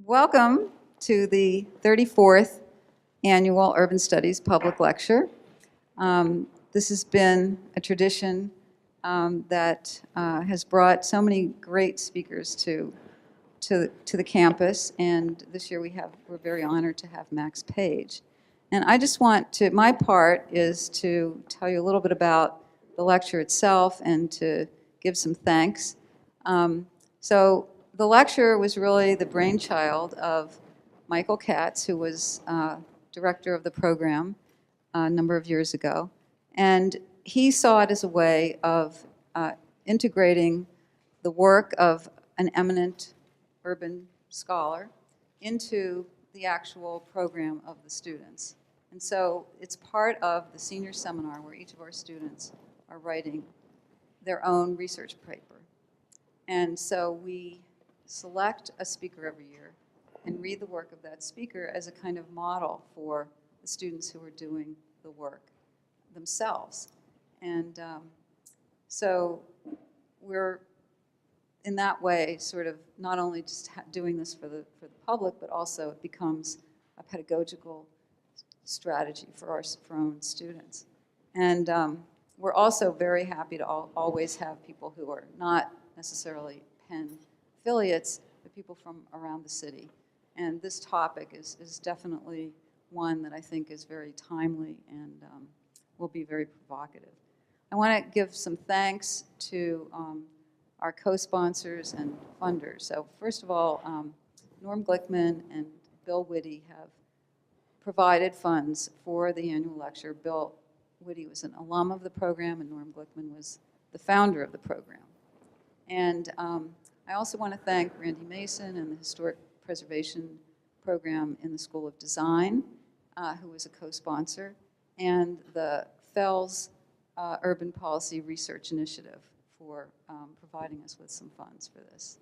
Welcome to the 34th Annual Urban Studies Public Lecture. This has been a tradition that has brought so many great speakers to the campus, and this year we're very honored to have Max Page. And I just want to, my part is to tell you a little bit about the lecture itself and to give some thanks. So the lecture was really the brainchild of Michael Katz, who was director of the program a number of years ago. And he saw it as a way of integrating the work of an eminent urban scholar into the actual program of the students. And so it's part of the senior seminar where each of our students are writing their own research paper. And so we select a speaker every year and read the work of that speaker as a kind of model for the students who are doing the work themselves. And so we're, in that way, sort of not only just doing this for the public, but also it becomes a pedagogical strategy for our own students. And we're also very happy to always have people who are not necessarily Penn affiliates, but people from around the city. And this topic is definitely one that I think is very timely and will be very provocative. I want to give some thanks to our co-sponsors and funders. So first of all, Norm Glickman and Bill Whitty have provided funds for the annual lecture. Bill Whitty was an alum of the program, and Norm Glickman was the founder of the program. And I also want to thank Randy Mason and the Historic Preservation Program in the School of Design, who was a co-sponsor, and the Fells Urban Policy Research Initiative for providing us with some funds for this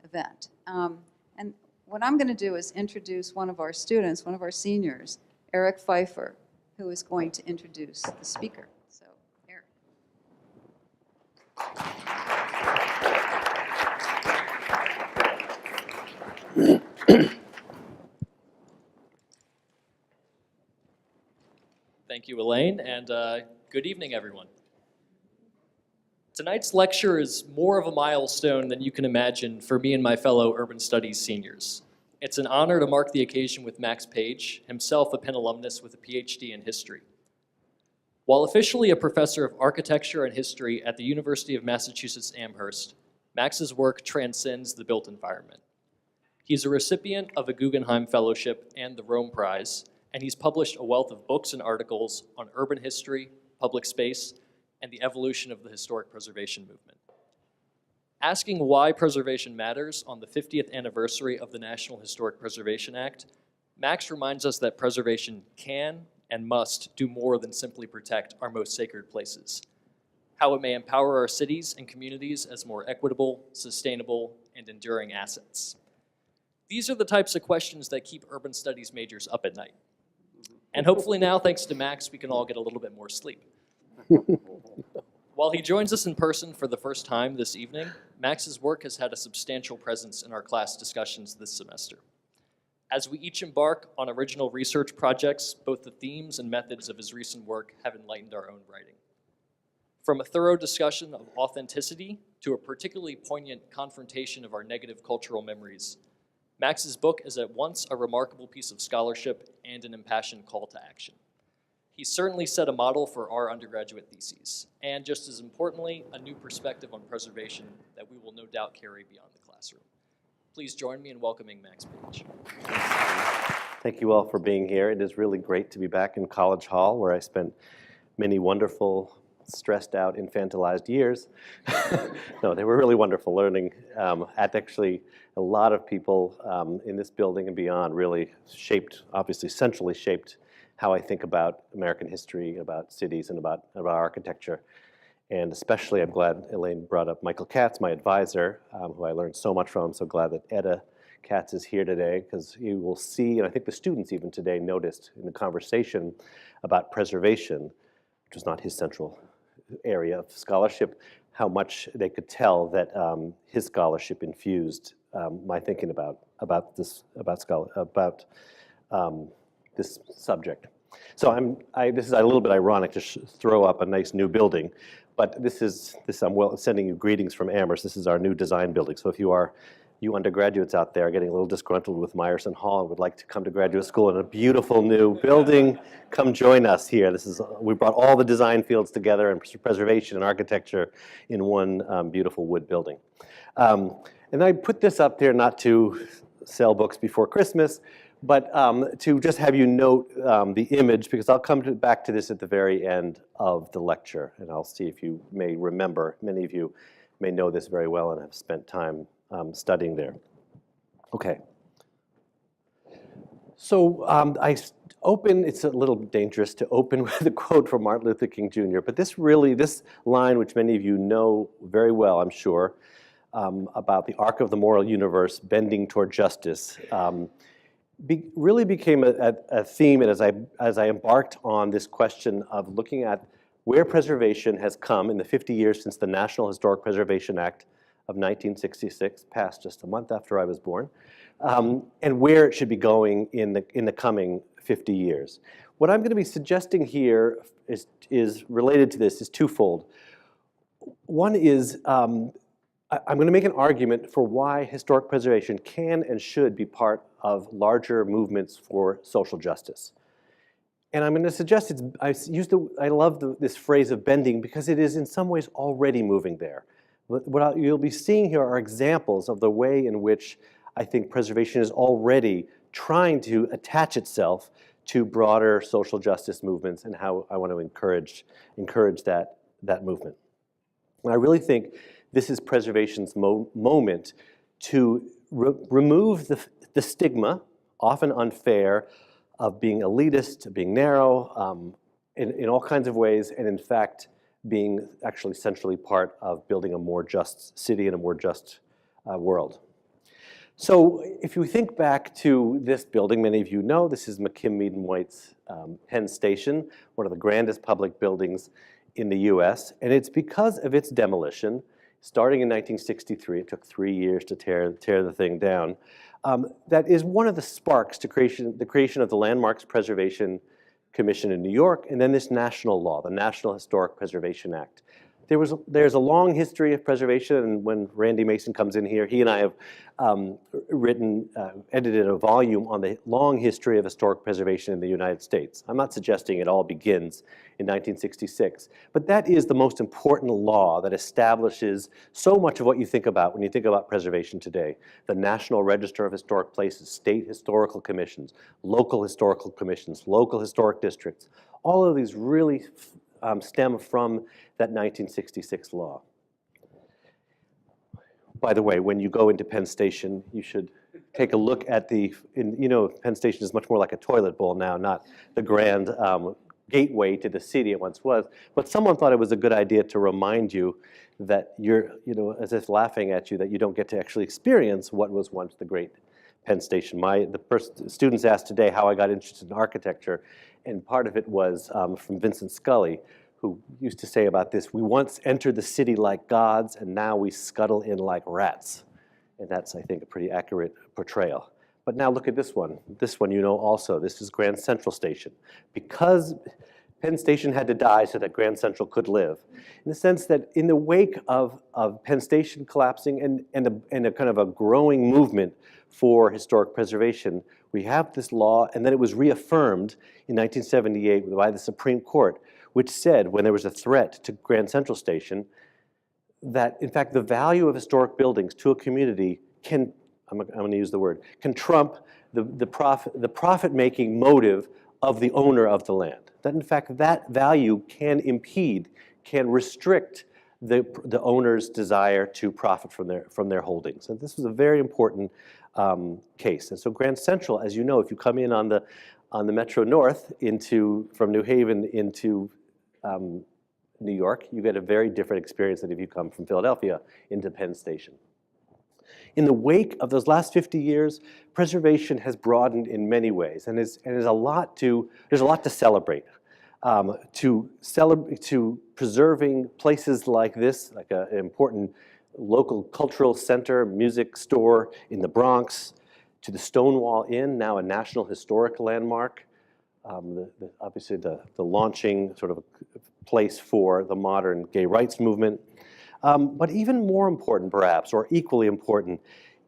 event. And what I'm going to do is introduce one of our students, one of our seniors, Erik Pfeiffer, who is going to introduce the speaker. So, Erik. Thank you, Elaine, and good evening, everyone. Tonight's lecture is more of a milestone than you can imagine for me and my fellow Urban Studies seniors. It's an honor to mark the occasion with Max Page, himself a Penn alumnus with a Ph.D. in history. While officially a professor of architecture and history at the University of Massachusetts Amherst, Max's work transcends the built environment. He's a recipient of a Guggenheim Fellowship and the Rome Prize, and he's published a wealth of books and articles on urban history, public space, and the evolution of the historic preservation movement. Asking why preservation matters on the 50th anniversary of the National Historic Preservation Act, Max reminds us that preservation can and must do more than simply protect our most sacred places, how it may empower our cities and communities as more equitable, sustainable, and enduring assets. These are the types of questions that keep urban studies majors up at night. And hopefully now, thanks to Max, we can all get a little bit more sleep. While he joins us in person for the first time this evening, Max's work has had a substantial presence in our class discussions this semester. As we each embark on original research projects, both the themes and methods of his recent work have enlightened our own writing. From a thorough discussion of authenticity to a particularly poignant confrontation of our negative cultural memories, Max's book is at once a remarkable piece of scholarship and an impassioned call to action. He certainly set a model for our undergraduate theses, and just as importantly, a new perspective on preservation that we will no doubt carry beyond the classroom. Please join me in welcoming Max Page. Thank you all for being here. It is really great to be back in College Hall, where I spent many wonderful, stressed out, infantilized years. No, they were really wonderful learning. Actually, a lot of people in this building and beyond really shaped, obviously centrally shaped, how I think about American history, about cities, and about architecture. And especially, I'm glad Elaine brought up Michael Katz, my advisor, who I learned so much from. I'm so glad that Etta Katz is here today, because you will see, and I think the students even today noticed in the conversation about preservation, which was not his central area of scholarship, how much they could tell that his scholarship infused my thinking about this this subject. So this is a little bit ironic to throw up a nice new building, but I'm sending you greetings from Amherst. This is our new design building. So if you undergraduates out there are getting a little disgruntled with Meyerson Hall and would like to come to graduate school in a beautiful new building, come join us here. We brought all the design fields together and preservation and architecture in one beautiful wood building. And I put this up there not to sell books before Christmas, but to just have you note the image, because I'll come back to this at the very end of the lecture, and I'll see if you may remember. Many of you may know this very well and have spent time studying there. Okay. So it's a little dangerous to open with a quote from Martin Luther King Jr., but this line, which many of you know very well, I'm sure, about the arc of the moral universe bending toward justice, really became a theme as I embarked on this question of looking at where preservation has come in the 50 years since the National Historic Preservation Act of 1966, passed just a month after I was born, and where it should be going in the coming 50 years. What I'm going to be suggesting here is related to this, is twofold. One is I'm going to make an argument for why historic preservation can and should be part of larger movements for social justice. And I'm going to suggest I love this phrase of bending because it is in some ways already moving there. What you'll be seeing here are examples of the way in which I think preservation is already trying to attach itself to broader social justice movements and how I want to encourage that movement. And I really think this is preservation's moment to remove the stigma, often unfair, of being elitist, being narrow, in all kinds of ways, and in fact, being actually centrally part of building a more just city and a more just world. So if you think back to this building, many of you know this is McKim, Mead & White's Penn Station, one of the grandest public buildings in the US, and it's because of its demolition, starting in 1963, it took 3 years to tear the thing down, that is one of the sparks to the creation of the Landmarks Preservation Commission in New York, and then this national law, the National Historic Preservation Act. There's a long history of preservation, and when Randy Mason comes in here, he and I have edited a volume on the long history of historic preservation in the United States. I'm not suggesting it all begins in 1966, but that is the most important law that establishes so much of what you think about when you think about preservation today. The National Register of Historic Places, state historical commissions, local historical commissions, local historic districts, all of these really stem from that 1966 law. By the way, when you go into Penn Station, you should take a look at Penn Station is much more like a toilet bowl now, not the grand gateway to the city it once was. But someone thought it was a good idea to remind you that as if laughing at you, that you don't get to actually experience what was once the great Penn Station. The students asked today how I got interested in architecture, and part of it was from Vincent Scully, who used to say about this: we once entered the city like gods, and now we scuttle in like rats. And that's, I think, a pretty accurate portrayal. But now look at this one. This one you know also. This is Grand Central Station. Because Penn Station had to die so that Grand Central could live, in the sense that in the wake of Penn Station collapsing and a kind of a growing movement for historic preservation, we have this law, and then it was reaffirmed in 1978 by the Supreme Court, which said, when there was a threat to Grand Central Station, that in fact the value of historic buildings to a community can, I'm going to use the word, can trump the profit-making motive of the owner of the land. That in fact that value can restrict the owner's desire to profit from their holdings. And this was a very important case. And so Grand Central, as you know, if you come in on the Metro North from New Haven into New York, you get a very different experience than if you come from Philadelphia into Penn Station. In the wake of those last 50 years, preservation has broadened in many ways, and there's a lot to celebrate. To preserving places like this, like an important local cultural center, music store in the Bronx, to the Stonewall Inn, now a National Historic Landmark, obviously the launching sort of place for the modern gay rights movement. But even more important, perhaps, or equally important,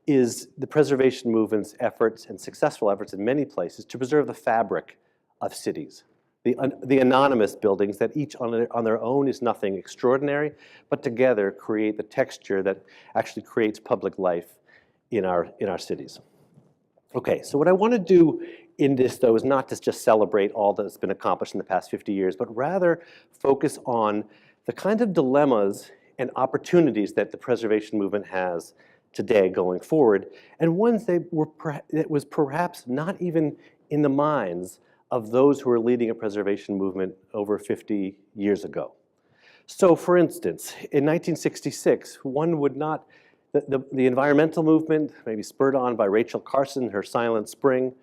is the preservation movement's efforts and successful efforts in many places to preserve the fabric of cities. The anonymous buildings that each on their own is nothing extraordinary, but together create the texture that actually creates public life in our cities. Okay, so what I want to do in this, though, is not to just celebrate all that's been accomplished in the past 50 years, but rather focus on the kind of dilemmas and opportunities that the preservation movement has today going forward, and ones that was perhaps not even in the minds of those who were leading a preservation movement over 50 years ago. So, for instance, in 1966, one would not, the environmental movement, maybe spurred on by Rachel Carson, her Silent Spring,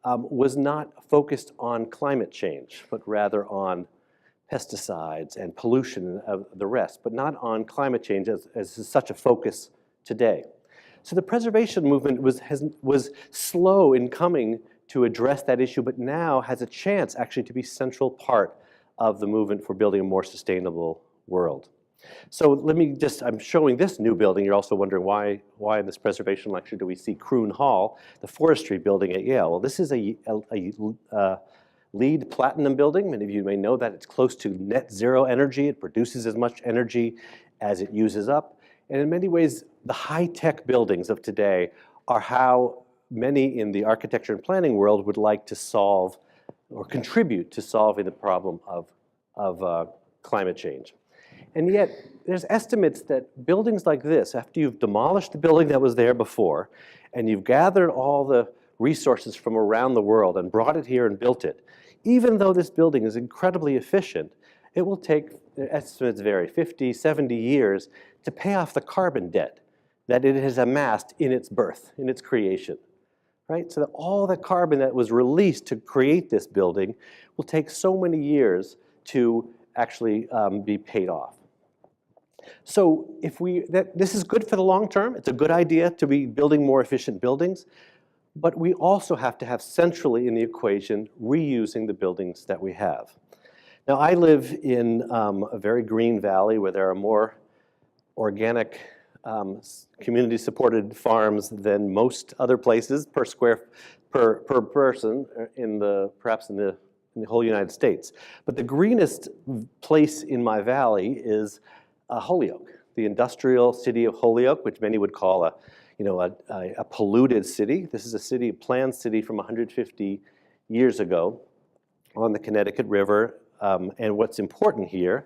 was not focused on climate change, but rather on pesticides and pollution of the rest, but not on climate change as is such a focus today. So the preservation movement was slow in coming to address that issue, but now has a chance actually to be a central part of the movement for building a more sustainable world. So let me just, I'm showing this new building. You're also wondering why in this preservation lecture do we see Croon Hall, the forestry building at Yale? Well, this is a LEED platinum building. Many of you may know that it's close to net zero energy. It produces as much energy as it uses up. And in many ways, the high-tech buildings of today are how many in the architecture and planning world would like to solve or contribute to solving the problem of climate change. And yet, there's estimates that buildings like this, after you've demolished the building that was there before, and you've gathered all the resources from around the world and brought it here and built it, even though this building is incredibly efficient, it will take, estimates vary, 50, 70 years to pay off the carbon debt that it has amassed in its birth, in its creation, right? So that all the carbon that was released to create this building will take so many years to actually be paid off. So if this is good for the long term. It's a good idea to be building more efficient buildings, but we also have to have centrally in the equation reusing the buildings that we have. Now, I live in a very green valley where there are more organic community-supported farms than most other places per person perhaps in the whole United States. But the greenest place in my valley is Holyoke, the industrial city of Holyoke, which many would call a polluted city. This is a planned city from 150 years ago on the Connecticut River. And what's important here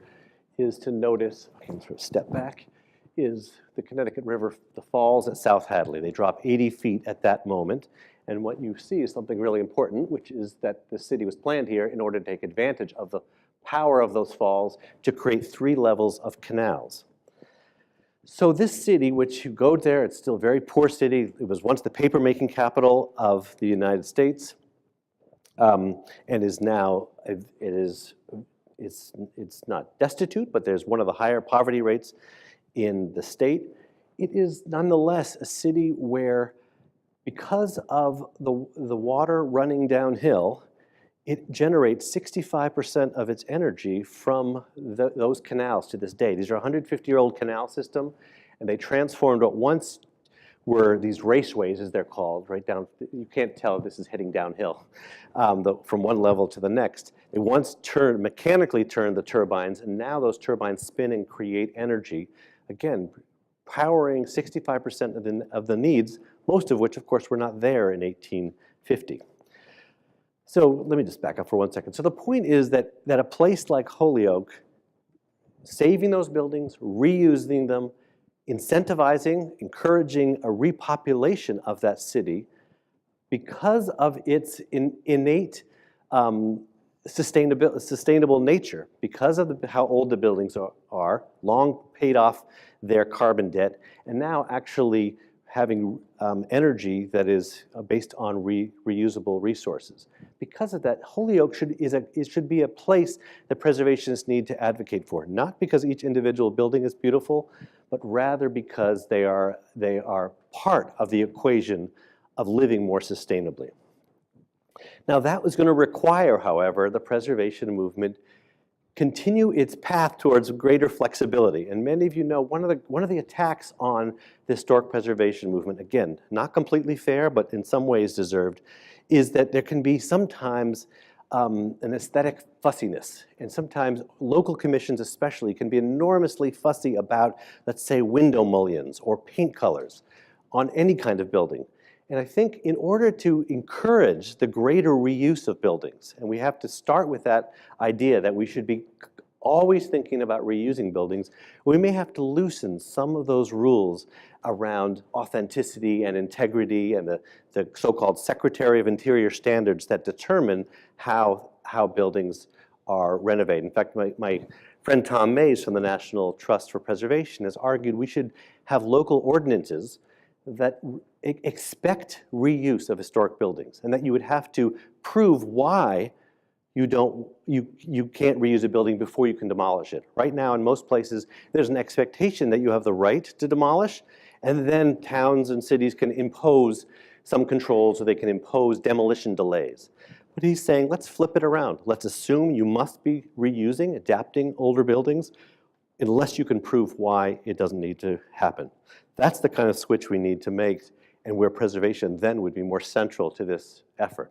is to notice, I can sort of step back, is the Connecticut River, the falls at South Hadley. They drop 80 feet at that moment. And what you see is something really important, which is that the city was planned here in order to take advantage of the power of those falls to create 3 levels of canals. So this city, which you go there, it's still a very poor city. It was once the paper-making capital of the United States, and is now, it's not destitute, but there's one of the higher poverty rates in the state. It is nonetheless a city where, because of the water running downhill, it generates 65% of its energy from those canals to this day. These are a 150-year-old canal system, and they transformed what once were these raceways, as they're called, right down. You can't tell this is heading downhill from one level to the next. They once mechanically turned the turbines, and now those turbines spin and create energy, again, powering 65% of the needs, most of which, of course, were not there in 1850. So let me just back up for 1 second. So the point is that a place like Holyoke, saving those buildings, reusing them, incentivizing, encouraging a repopulation of that city because of its innate sustainable nature, because of how old the buildings are, long paid off their carbon debt, and now actually having energy that is based on reusable resources. Because of that, Holyoke should be a place that preservationists need to advocate for, not because each individual building is beautiful, but rather because they are part of the equation of living more sustainably. Now, that was going to require, however, the preservation movement continue its path towards greater flexibility. And many of you know one of the attacks on the historic preservation movement, again, not completely fair, but in some ways deserved, is that there can be sometimes an aesthetic fussiness. And sometimes local commissions especially can be enormously fussy about, let's say, window mullions or paint colors on any kind of building. And I think in order to encourage the greater reuse of buildings, and we have to start with that idea that we should be always thinking about reusing buildings, we may have to loosen some of those rules around authenticity and integrity and the so-called Secretary of Interior standards that determine how buildings are renovated. In fact, my friend Tom Mays from the National Trust for Preservation has argued we should have local ordinances that expect reuse of historic buildings, and that you would have to prove why you can't reuse a building before you can demolish it. Right now, in most places, there's an expectation that you have the right to demolish, and then towns and cities can impose some controls, or they can impose demolition delays. But he's saying, let's flip it around. Let's assume you must be reusing, adapting older buildings, unless you can prove why it doesn't need to happen. That's the kind of switch we need to make, and where preservation then would be more central to this effort.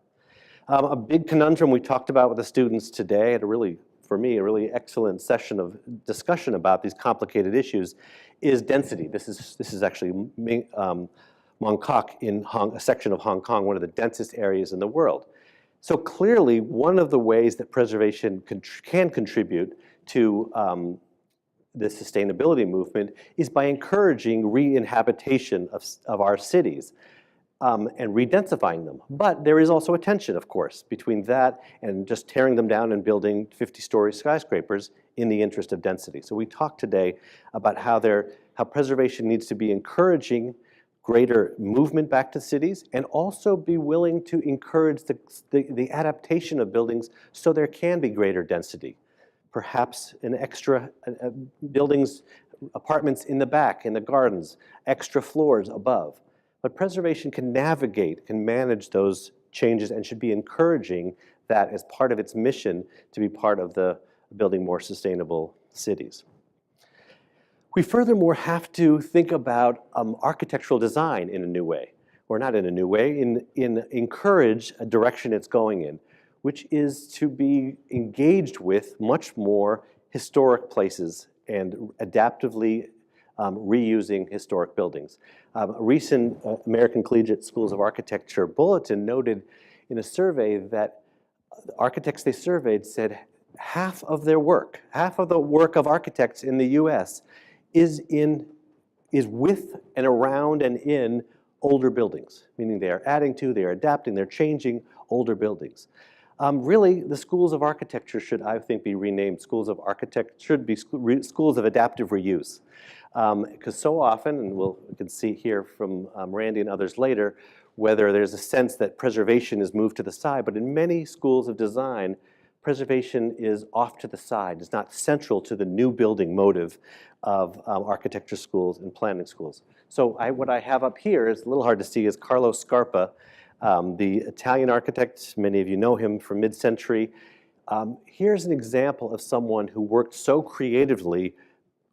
A big conundrum we talked about with the students today, at for me, a really excellent session of discussion about these complicated issues, is density. This is actually Mongkok in a section of Hong Kong, one of the densest areas in the world. So clearly, one of the ways that preservation can contribute to the sustainability movement is by encouraging re-inhabitation of our cities and re-densifying them. But there is also a tension, of course, between that and just tearing them down and building 50-story skyscrapers in the interest of density. So we talked today about how preservation needs to be encouraging greater movement back to cities, and also be willing to encourage the adaptation of buildings so there can be greater density. Perhaps an extra buildings, apartments in the back, in the gardens, extra floors above. But preservation can navigate, can manage those changes, and should be encouraging that as part of its mission to be part of the building more sustainable cities. We furthermore have to think about architectural design in a new way, or not in a new way, encourage a direction it's going in, which is to be engaged with much more historic places and adaptively reusing historic buildings. A recent American Collegiate Schools of Architecture bulletin noted in a survey that the architects they surveyed said half of the work of architects in the US is with and around and in older buildings, meaning they are adding to, they are adapting, they're changing older buildings. Really, the schools of architecture should, I think, be renamed schools of architecture, should be schools of adaptive reuse. Because so often, and we can see here from Randy and others later, whether there's a sense that preservation is moved to the side, but in many schools of design, preservation is off to the side. It's not central to the new building motive of architecture schools and planning schools. So what I have up here is a little hard to see, is Carlo Scarpa, the Italian architect. Many of you know him from mid-century. Here's an example of someone who worked so creatively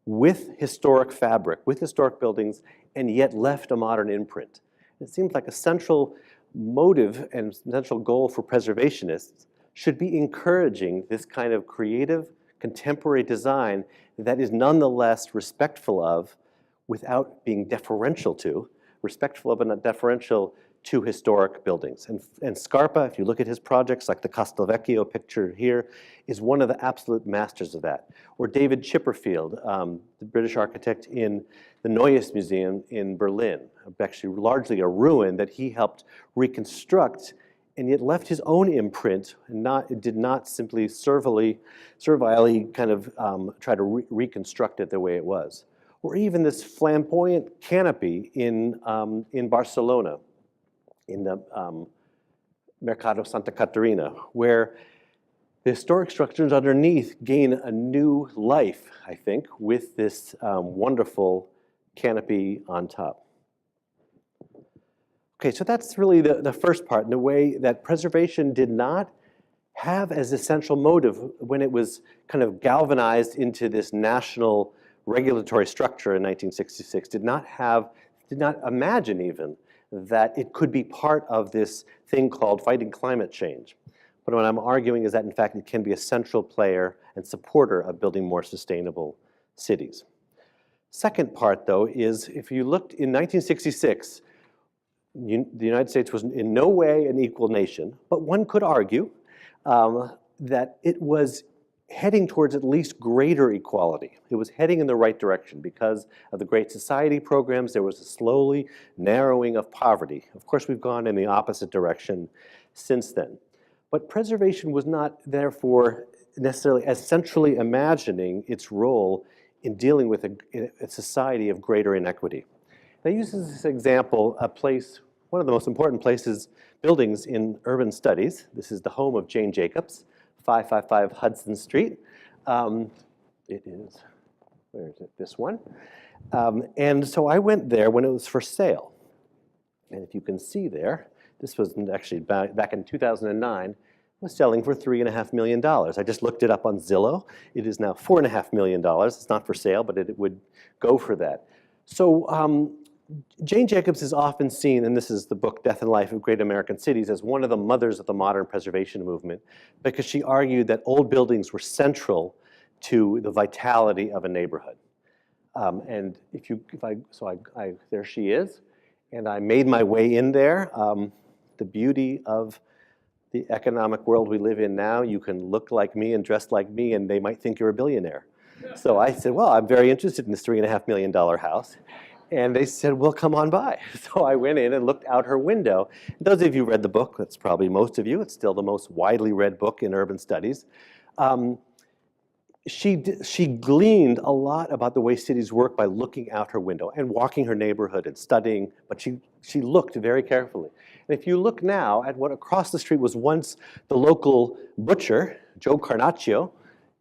with historic fabric, with historic buildings, and yet left a modern imprint. It seems like a central motive and central goal for preservationists should be encouraging this kind of creative, contemporary design that is nonetheless respectful of, without being deferential to, respectful of and not deferential to historic buildings. And Scarpa, if you look at his projects, like the Castelvecchio picture here, is one of the absolute masters of that. Or David Chipperfield, the British architect in the Neues Museum in Berlin, actually largely a ruin that he helped reconstruct, and yet left his own imprint, and did not simply servilely kind of try to reconstruct it the way it was. or even this flamboyant canopy in Barcelona, in the Mercado Santa Caterina, where the historic structures underneath gain a new life, I think, with this wonderful canopy on top. Okay, so that's really the first part, in the way that preservation did not have as essential motive when it was kind of galvanized into this national regulatory structure in 1966, did not imagine even that it could be part of this thing called fighting climate change. But what I'm arguing is that, in fact, it can be a central player and supporter of building more sustainable cities. Second part, though, is if you looked in 1966, the United States was in no way an equal nation, but one could argue that it was heading towards at least greater equality. It was heading in the right direction because of the Great Society programs. There was a slowly narrowing of poverty. Of course, we've gone in the opposite direction since then. But preservation was not, therefore, necessarily as centrally imagining its role in dealing with a society of greater inequity. I use this example, a place, one of the most important buildings in urban studies. This is the home of Jane Jacobs, 555 Hudson Street. It is, where is it? This one. And so I went there when it was for sale. And if you can see there, this was actually back in 2009, was selling for $3.5 million. I just looked it up on Zillow. It is now $4.5 million. It's not for sale, but it would go for that. So Jane Jacobs is often seen, and this is the book Death and Life of Great American Cities, as one of the mothers of the modern preservation movement, because she argued that old buildings were central to the vitality of a neighborhood. And there she is, and I made my way in there. The beauty of the economic world we live in now, you can look like me and dress like me, and they might think you're a billionaire. So I said, well, I'm very interested in this $3.5 million house. And they said, well, come on by. So I went in and looked out her window. Those of you who read the book, that's probably most of you, it's still the most widely read book in urban studies. She gleaned a lot about the way cities work by looking out her window and walking her neighborhood and studying, but she looked very carefully. And if you look now at what across the street was once the local butcher, Joe Carnaccio,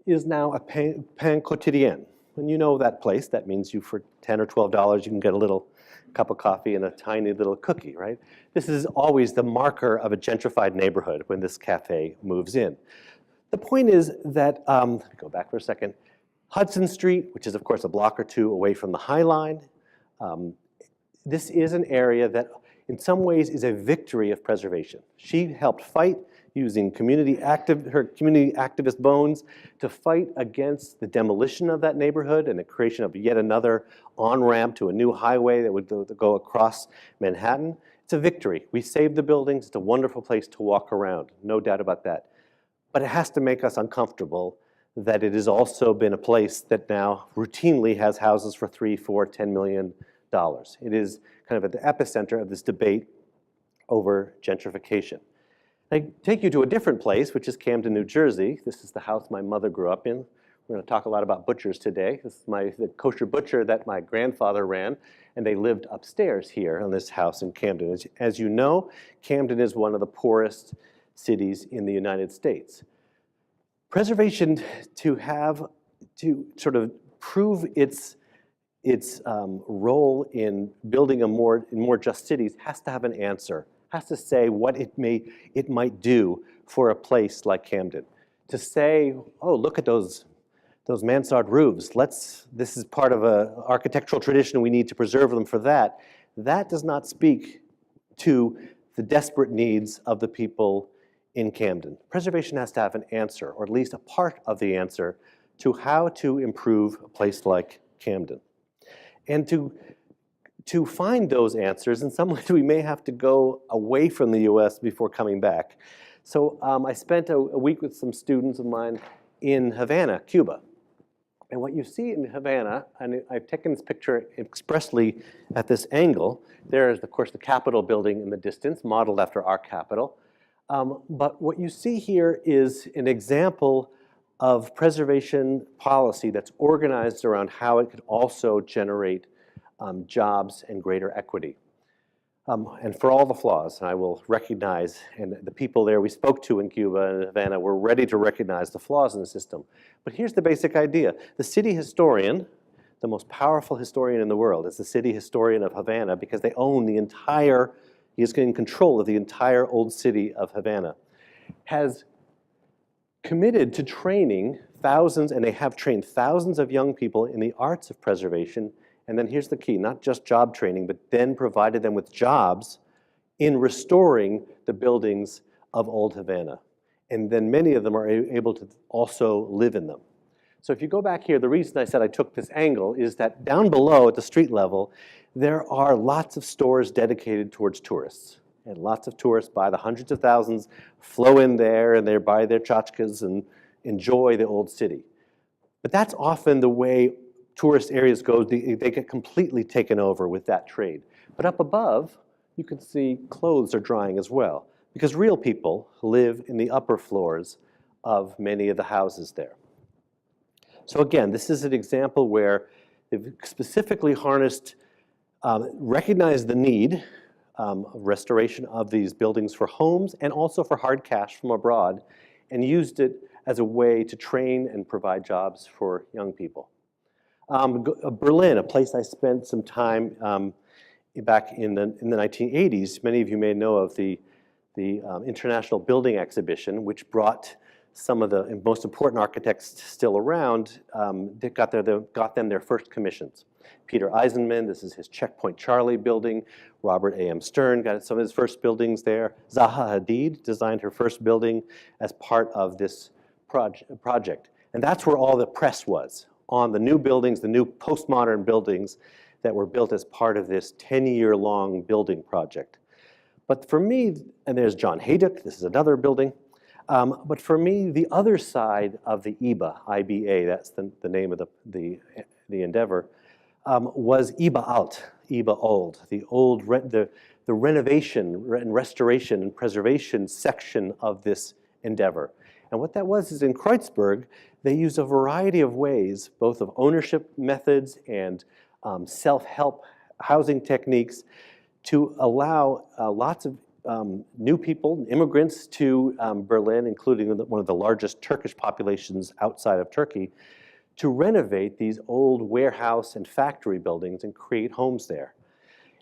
is now a pain quotidien. When you know that place, that means you, for $10 or $12, you can get a little cup of coffee and a tiny little cookie, right? This is always the marker of a gentrified neighborhood when this cafe moves in. The point is that, let me go back for a second, Hudson Street, which is of course a block or two away from the High Line, this is an area that in some ways is a victory of preservation. She helped fight using her community activist bones to fight against the demolition of that neighborhood and the creation of yet another on-ramp to a new highway that would go across Manhattan. It's a victory. We saved the buildings. It's a wonderful place to walk around, no doubt about that. But it has to make us uncomfortable that it has also been a place that now routinely has houses for $3, $4, $10 million. It is kind of at the epicenter of this debate over gentrification. I take you to a different place, which is Camden, New Jersey. This is the house my mother grew up in. We're going to talk a lot about butchers today. This is the kosher butcher that my grandfather ran, and they lived upstairs here in this house in Camden. As you know, Camden is one of the poorest cities in the United States. Preservation, to sort of prove its role in building more just cities, has to have an answer. Has to say what it might do for a place like Camden. To say, oh, look at those mansard roofs. This is part of an architectural tradition. We need to preserve them for that. That does not speak to the desperate needs of the people in Camden. Preservation has to have an answer, or at least a part of the answer, to how to improve a place like Camden. And to find those answers, in some ways we may have to go away from the US before coming back. So I spent a week with some students of mine in Havana, Cuba. And what you see in Havana, and I've taken this picture expressly at this angle, there is, of course, the Capitol building in the distance, modeled after our Capitol. But what you see here is an example of preservation policy that's organized around how it could also generate jobs and greater equity. And for all the flaws, and I will recognize, and the people there we spoke to in Cuba and Havana were ready to recognize the flaws in the system. But here's the basic idea. The city historian, the most powerful historian in the world, is the city historian of Havana because they own the entire, he is in control of the entire old city of Havana, has committed to training thousands, and they have trained thousands of young people in the arts of preservation. And then here's the key, not just job training, but then provided them with jobs in restoring the buildings of old Havana. And then many of them are able to also live in them. So if you go back here, the reason I said I took this angle is that down below at the street level, there are lots of stores dedicated towards tourists. And lots of tourists by the hundreds of thousands flow in there and they buy their tchotchkes and enjoy the old city. But that's often the way tourist areas go. They get completely taken over with that trade. But up above, you can see clothes are drying as well, because real people live in the upper floors of many of the houses there. So again, this is an example where they've specifically harnessed, recognized the need of restoration of these buildings for homes and also for hard cash from abroad, and used it as a way to train and provide jobs for young people. Berlin, a place I spent some time back in the 1980s. Many of you may know of the International Building Exhibition, which brought some of the most important architects still around, that got them their first commissions. Peter Eisenman, this is his Checkpoint Charlie building. Robert A.M. Stern got some of his first buildings there. Zaha Hadid designed her first building as part of this project. And that's where all the press was, on the new buildings, the new postmodern buildings that were built as part of this 10-year-long building project. But for me, and there's John Haydock, this is another building, but for me, the other side of the IBA, I-B-A, that's the name of the endeavor, was IBA Alt, IBA Old, the renovation and restoration and preservation section of this endeavor. And what that was is in Kreuzberg, they used a variety of ways, both of ownership methods and self-help housing techniques, to allow lots of new people, immigrants to Berlin, including one of the largest Turkish populations outside of Turkey, to renovate these old warehouse and factory buildings and create homes there.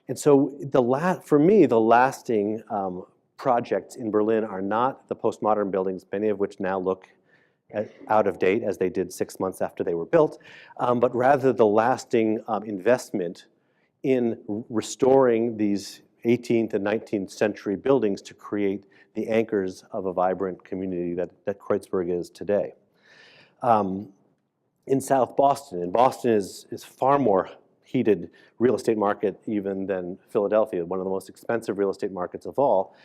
And so for me, the lasting projects in Berlin are not the postmodern buildings, many of which now look out of date as they did 6 months after they were built, but rather the lasting investment in restoring these 18th and 19th century buildings to create the anchors of a vibrant community that Kreuzberg is today. In South Boston, and Boston is far more heated real estate market even than Philadelphia, one of the most expensive real estate markets of all.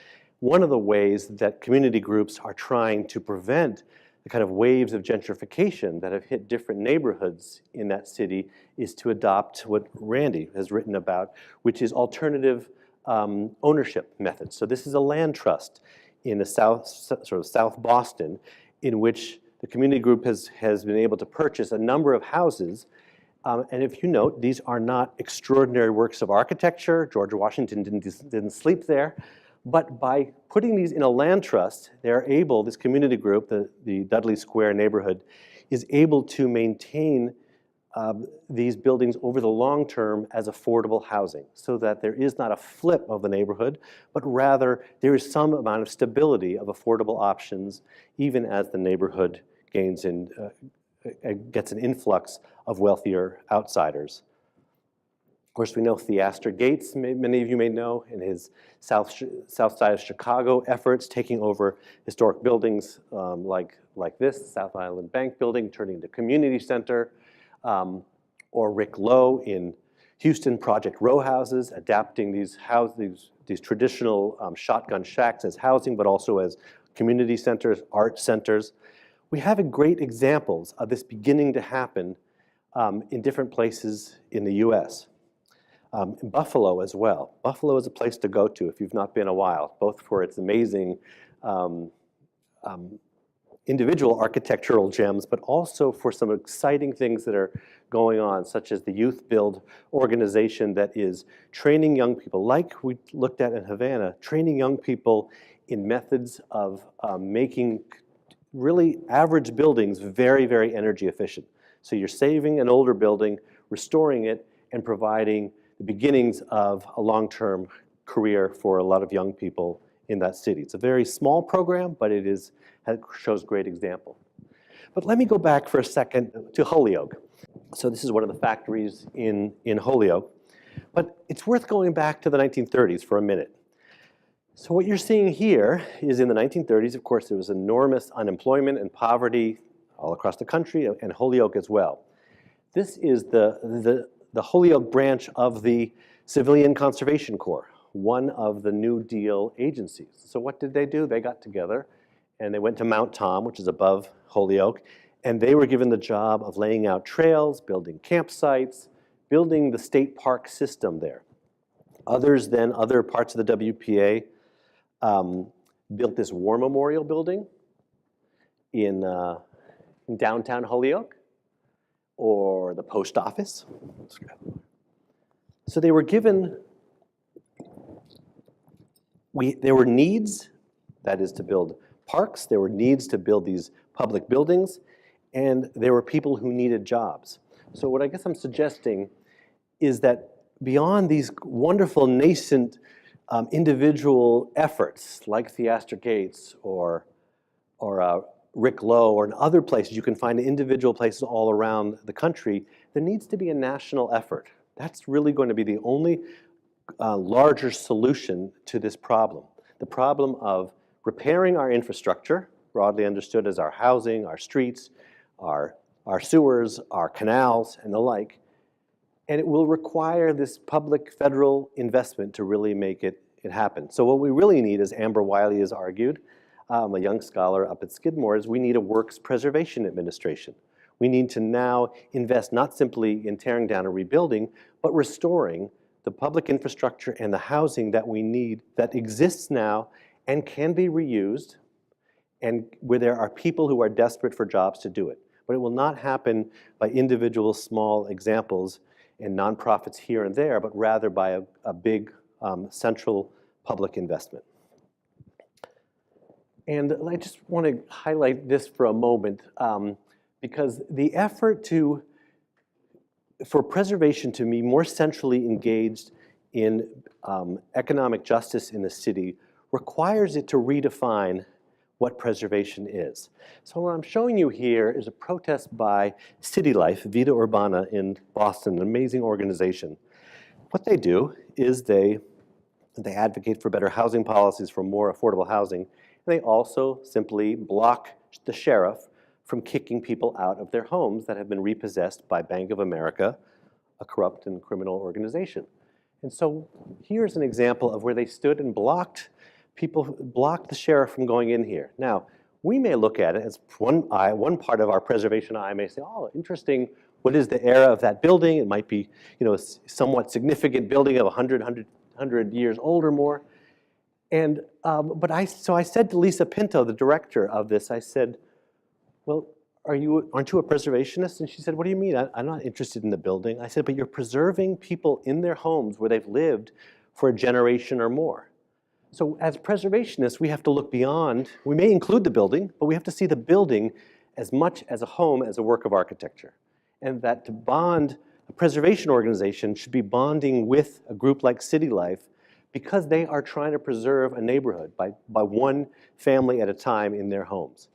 One of the ways that community groups are trying to prevent the kind of waves of gentrification that have hit different neighborhoods in that city is to adopt what Randy has written about, which is alternative ownership methods. So this is a land trust in the South Boston, in which the community group has been able to purchase a number of houses. And if you note, these are not extraordinary works of architecture. George Washington didn't sleep there. But by putting these in a land trust, they're able, this community group, the Dudley Square neighborhood, is able to maintain these buildings over the long term as affordable housing, so that there is not a flip of the neighborhood, but rather there is some amount of stability of affordable options, even as the neighborhood gets an influx of wealthier outsiders. Of course, we know Theaster Gates, many of you may know, in his south side of Chicago efforts, taking over historic buildings like this, South Island Bank building, turning into community center, or Rick Lowe in Houston, Project Row Houses, adapting these traditional shotgun shacks as housing, but also as community centers, art centers. We have great examples of this beginning to happen in different places in the US. In Buffalo as well. Buffalo is a place to go to if you've not been a while, both for its amazing individual architectural gems, but also for some exciting things that are going on, such as the Youth Build organization that is training young people, like we looked at in Havana, training young people in methods of making really average buildings very, very energy efficient. So you're saving an older building, restoring it, and providing the beginnings of a long-term career for a lot of young people in that city. It's a very small program, but it shows great example. But let me go back for a second to Holyoke. So this is one of the factories in Holyoke. But it's worth going back to the 1930s for a minute. So what you're seeing here is in the 1930s, of course, there was enormous unemployment and poverty all across the country, and Holyoke as well. This is the Holyoke branch of the Civilian Conservation Corps, one of the New Deal agencies. So what did they do? They got together and they went to Mount Tom, which is above Holyoke, and they were given the job of laying out trails, building campsites, building the state park system there. Others then, other parts of the WPA, built this war memorial building in downtown Holyoke, or the post office. So they were given, there were needs, that is to build parks, there were needs to build these public buildings, and there were people who needed jobs. So what I guess I'm suggesting is that beyond these wonderful nascent individual efforts like Theaster Gates or Rick Lowe or in other places, you can find individual places all around the country, there needs to be a national effort. That's really going to be the only larger solution to this problem. The problem of repairing our infrastructure, broadly understood as our housing, our streets, our sewers, our canals, and the like. And it will require this public federal investment to really make it happen. So what we really need, as Amber Wiley has argued, a young scholar up at Skidmore, is we need a works preservation administration. We need to now invest not simply in tearing down and rebuilding, but restoring the public infrastructure and the housing that we need, that exists now and can be reused, and where there are people who are desperate for jobs to do it. But it will not happen by individual small examples and nonprofits here and there, but rather by a big central public investment. And I just want to highlight this for a moment, because the effort for preservation to be more centrally engaged in economic justice in the city requires it to redefine what preservation is. So what I'm showing you here is a protest by City Life, Vida Urbana in Boston, an amazing organization. What they do is they advocate for better housing policies, for more affordable housing, and they also simply block the sheriff from kicking people out of their homes that have been repossessed by Bank of America, a corrupt and criminal organization. And so here's an example of where they stood and blocked the sheriff from going in here. Now, we may look at it as one part of our preservation eye may say, oh, interesting, what is the era of that building? It might be, a somewhat significant building of 100 years old or more. And, so I said to Lisa Pinto, the director of this, I said, well, aren't you a preservationist? And she said, what do you mean? I'm not interested in the building. I said, but you're preserving people in their homes where they've lived for a generation or more. So as preservationists, we have to look beyond. We may include the building, but we have to see the building as much as a home as a work of architecture. And that to bond, a preservation organization should be bonding with a group like City Life because they are trying to preserve a neighborhood by one family at a time in their homes.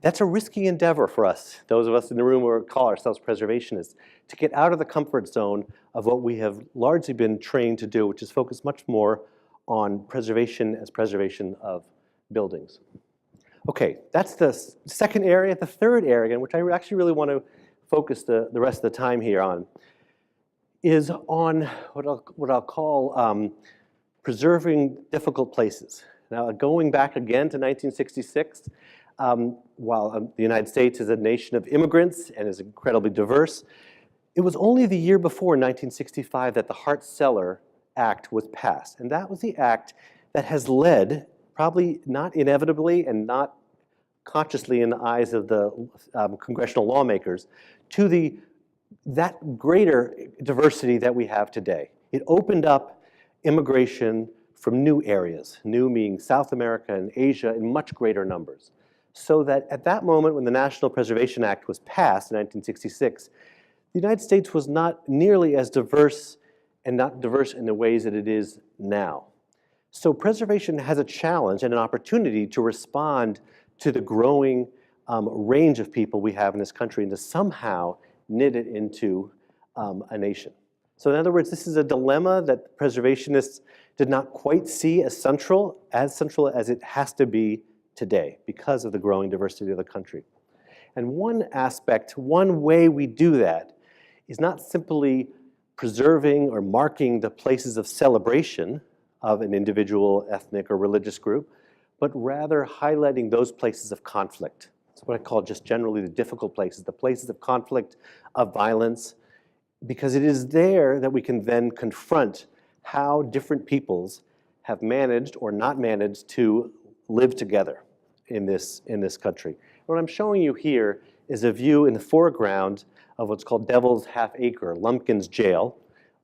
That's a risky endeavor for us, those of us in the room who call ourselves preservationists, to get out of the comfort zone of what we have largely been trained to do, which is focus much more on preservation as preservation of buildings. Okay, that's the second area. The third area, which I actually really want to focus the rest of the time here on, is on what I'll call preserving difficult places. Now, going back again to 1966, while the United States is a nation of immigrants and is incredibly diverse, it was only the year before, 1965, that the Hart-Celler Act was passed. And that was the act that has led, probably not inevitably and not consciously in the eyes of the congressional lawmakers, to that greater diversity that we have today. It opened up immigration from new areas, new meaning South America and Asia in much greater numbers. So that at that moment when the National Preservation Act was passed in 1966, the United States was not nearly as diverse and not diverse in the ways that it is now. So preservation has a challenge and an opportunity to respond to the growing range of people we have in this country and to somehow knit it into a nation. So in other words, this is a dilemma that preservationists did not quite see as central as it has to be today because of the growing diversity of the country. And one aspect, one way we do that is not simply preserving or marking the places of celebration of an individual ethnic or religious group, but rather highlighting those places of conflict. It's what I call just generally the difficult places, the places of conflict, of violence, because it is there that we can then confront how different peoples have managed or not managed to live together in this country. What I'm showing you here is a view in the foreground of what's called Devil's Half Acre, Lumpkin's Jail,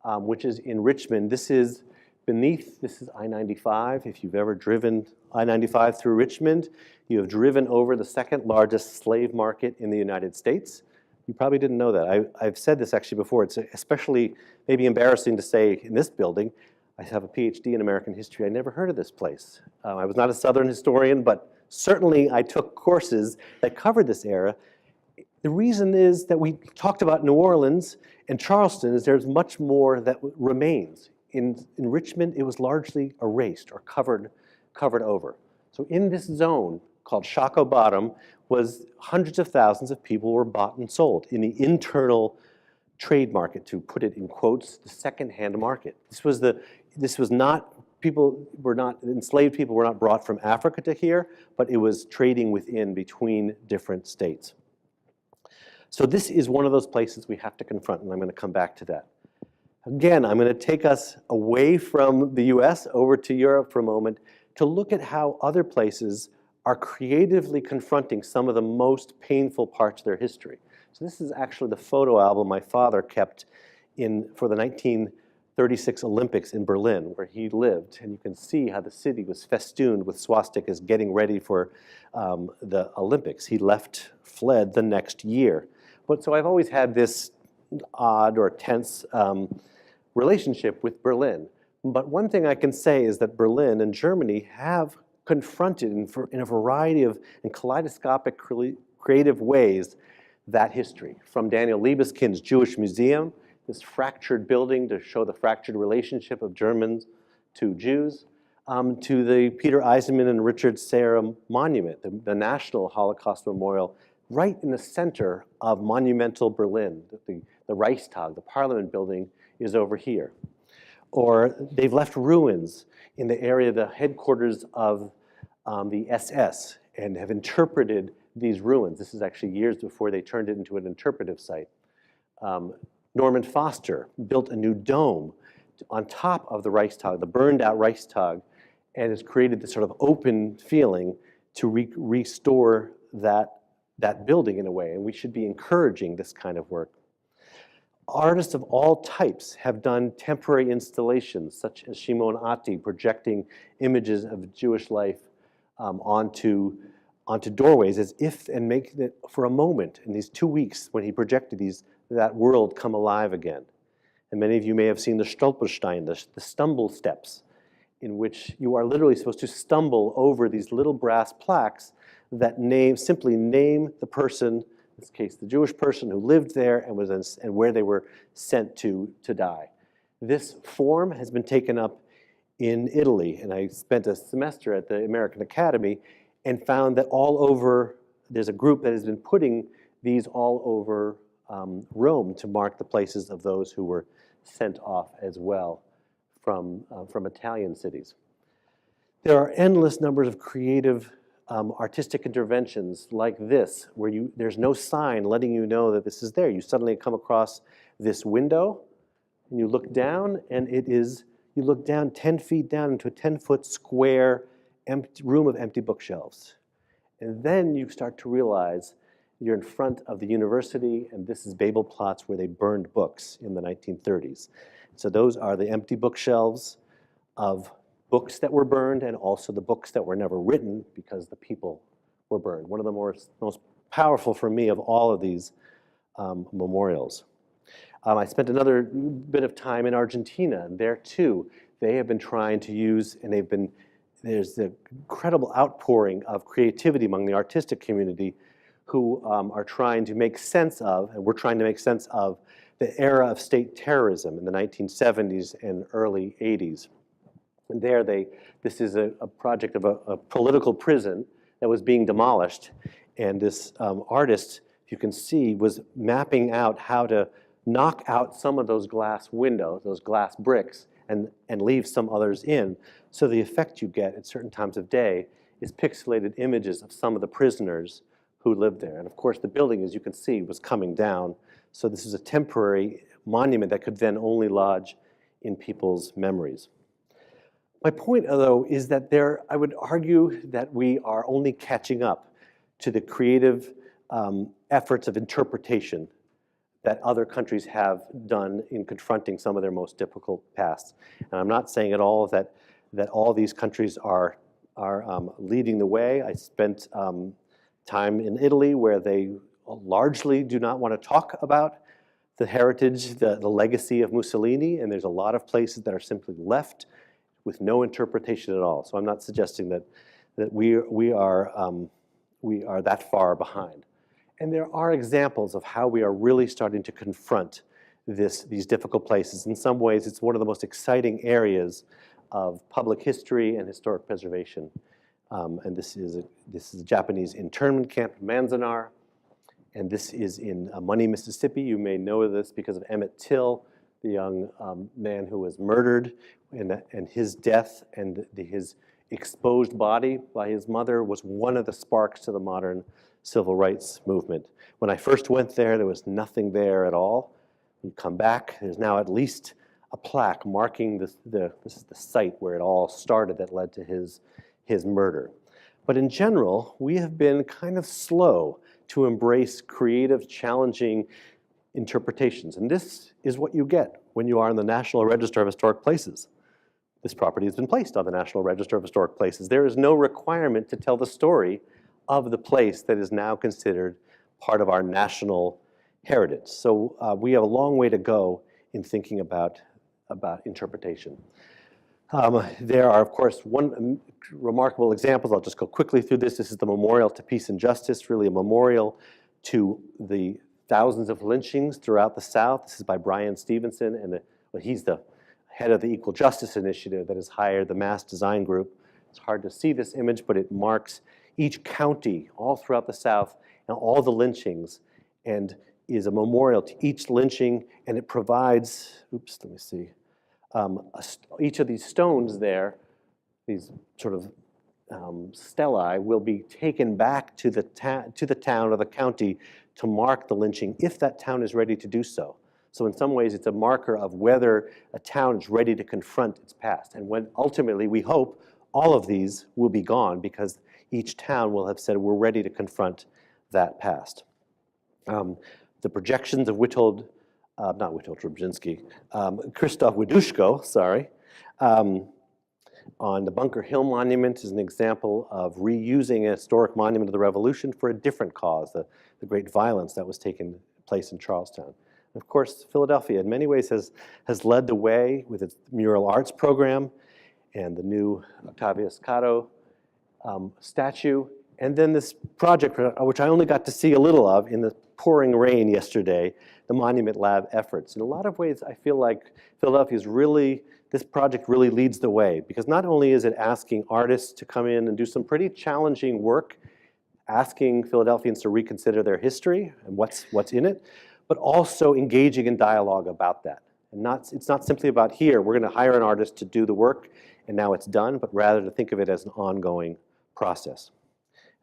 which is in Richmond. This is I-95. If you've ever driven I-95 through Richmond, you have driven over the second largest slave market in the United States. You probably didn't know that. I've said this actually before. It's especially maybe embarrassing to say in this building. I have a Ph.D. in American history. I never heard of this place. I was not a Southern historian, but certainly I took courses that covered this era. The reason is that we talked about New Orleans and Charleston is there's much more that remains. In Richmond, it was largely erased or covered over. So in this zone called Shockoe Bottom was hundreds of thousands of people were bought and sold in the internal trade market, to put it in quotes, the second-hand market. Enslaved people were not brought from Africa to here, but it was trading between different states. So this is one of those places we have to confront, and I'm going to come back to that. Again, I'm going to take us away from the US over to Europe for a moment to look at how other places are creatively confronting some of the most painful parts of their history. So this is actually the photo album my father kept for the 1936 Olympics in Berlin, where he lived. And you can see how the city was festooned with swastikas getting ready for the Olympics. He fled the next year. But so I've always had this odd or tense relationship with Berlin. But one thing I can say is that Berlin and Germany have confronted in a variety of and kaleidoscopic creative ways that history. From Daniel Liebeskind's Jewish Museum, this fractured building to show the fractured relationship of Germans to Jews, to the Peter Eisenman and Richard Serra Monument, the National Holocaust Memorial, right in the center of monumental Berlin. The Reichstag, the Parliament building, is over here. Or they've left ruins in the area, the headquarters of the SS, and have interpreted these ruins. This is actually years before they turned it into an interpretive site. Norman Foster built a new dome on top of the Reichstag, the burned out Reichstag, and has created this sort of open feeling to restore that building in a way, and we should be encouraging this kind of work. Artists of all types have done temporary installations, such as Shimon Atti projecting images of Jewish life onto doorways, as if and making it for a moment in these 2 weeks when he projected that world come alive again. And many of you may have seen the Stolperstein, the stumble steps, in which you are literally supposed to stumble over these little brass plaques that simply name the person, in this case the Jewish person who lived there and where they were sent to die. This form has been taken up in Italy, and I spent a semester at the American Academy and found that all over, there's a group that has been putting these all over Rome to mark the places of those who were sent off as well from Italian cities. There are endless numbers of creative artistic interventions like this, where there's no sign letting you know that this is there. You suddenly come across this window, and you look down, and you look down 10 feet down into a 10-foot square room of empty bookshelves. And then you start to realize you're in front of the university, and this is Babelplatz, where they burned books in the 1930s. So those are the empty bookshelves of books that were burned, and also the books that were never written because the people were burned. One of the most powerful for me of all of these memorials. I spent another bit of time in Argentina, and there too, they have been trying to use, and there's the incredible outpouring of creativity among the artistic community who are trying to make sense of, and we're trying to make sense of, the era of state terrorism in the 1970s and early 80s. And there this is a project of a political prison that was being demolished, and this artist, you can see, was mapping out how to knock out some of those glass windows, those glass bricks, and leave some others in. So the effect you get at certain times of day is pixelated images of some of the prisoners who lived there. And of course, the building, as you can see, was coming down. So this is a temporary monument that could then only lodge in people's memories. My point, though, is that I would argue that we are only catching up to the creative efforts of interpretation that other countries have done in confronting some of their most difficult pasts. And I'm not saying at all that all these countries are leading the way. I spent time in Italy where they largely do not want to talk about the heritage, the legacy of Mussolini, and there's a lot of places that are simply left with no interpretation at all. So I'm not suggesting that we are that far behind. And there are examples of how we are really starting to confront these difficult places. In some ways, it's one of the most exciting areas of public history and historic preservation. And this is a Japanese internment camp, Manzanar, and this is in Money, Mississippi. You may know this because of Emmett Till, the young man who was murdered, and his death and his exposed body by his mother was one of the sparks to the modern civil rights movement. When I first went there was nothing there at all. You come back, there's now at least a plaque marking this is the site where it all started that led to his murder. But in general, we have been kind of slow to embrace creative, challenging interpretations. And this is what you get when you are in the National Register of Historic Places. This property has been placed on the National Register of Historic Places. There is no requirement to tell the story of the place that is now considered part of our national heritage. So we have a long way to go in thinking about interpretation. There are, of course, one remarkable examples. I'll just go quickly through this. This is the Memorial to Peace and Justice, really a memorial to the thousands of lynchings throughout the South. This is by Brian Stevenson, and he's the head of the Equal Justice Initiative that has hired the mass design group. It's hard to see this image, but it marks each county all throughout the South and all the lynchings, and is a memorial to each lynching, and it provides, let me see, each of these stones there, these sort of stelae, will be taken back to the town or the county to mark the lynching if that town is ready to do so. So in some ways, it's a marker of whether a town is ready to confront its past. And when ultimately, we hope all of these will be gone because each town will have said, we're ready to confront that past. The projections of not Witold Rubczynski, Krzysztof Widuszko, sorry, on the Bunker Hill Monument is an example of reusing a historic monument of the Revolution for a different cause, the great violence that was taking place in Charlestown. And of course, Philadelphia in many ways has led the way with its mural arts program and the new Octavius Caro statue. And then this project, which I only got to see a little of in the pouring rain yesterday, the Monument Lab efforts. In a lot of ways, I feel like this project really leads the way, because not only is it asking artists to come in and do some pretty challenging work, asking Philadelphians to reconsider their history and what's in it, but also engaging in dialogue about that. And it's not simply about here, we're going to hire an artist to do the work and now it's done, but rather to think of it as an ongoing process.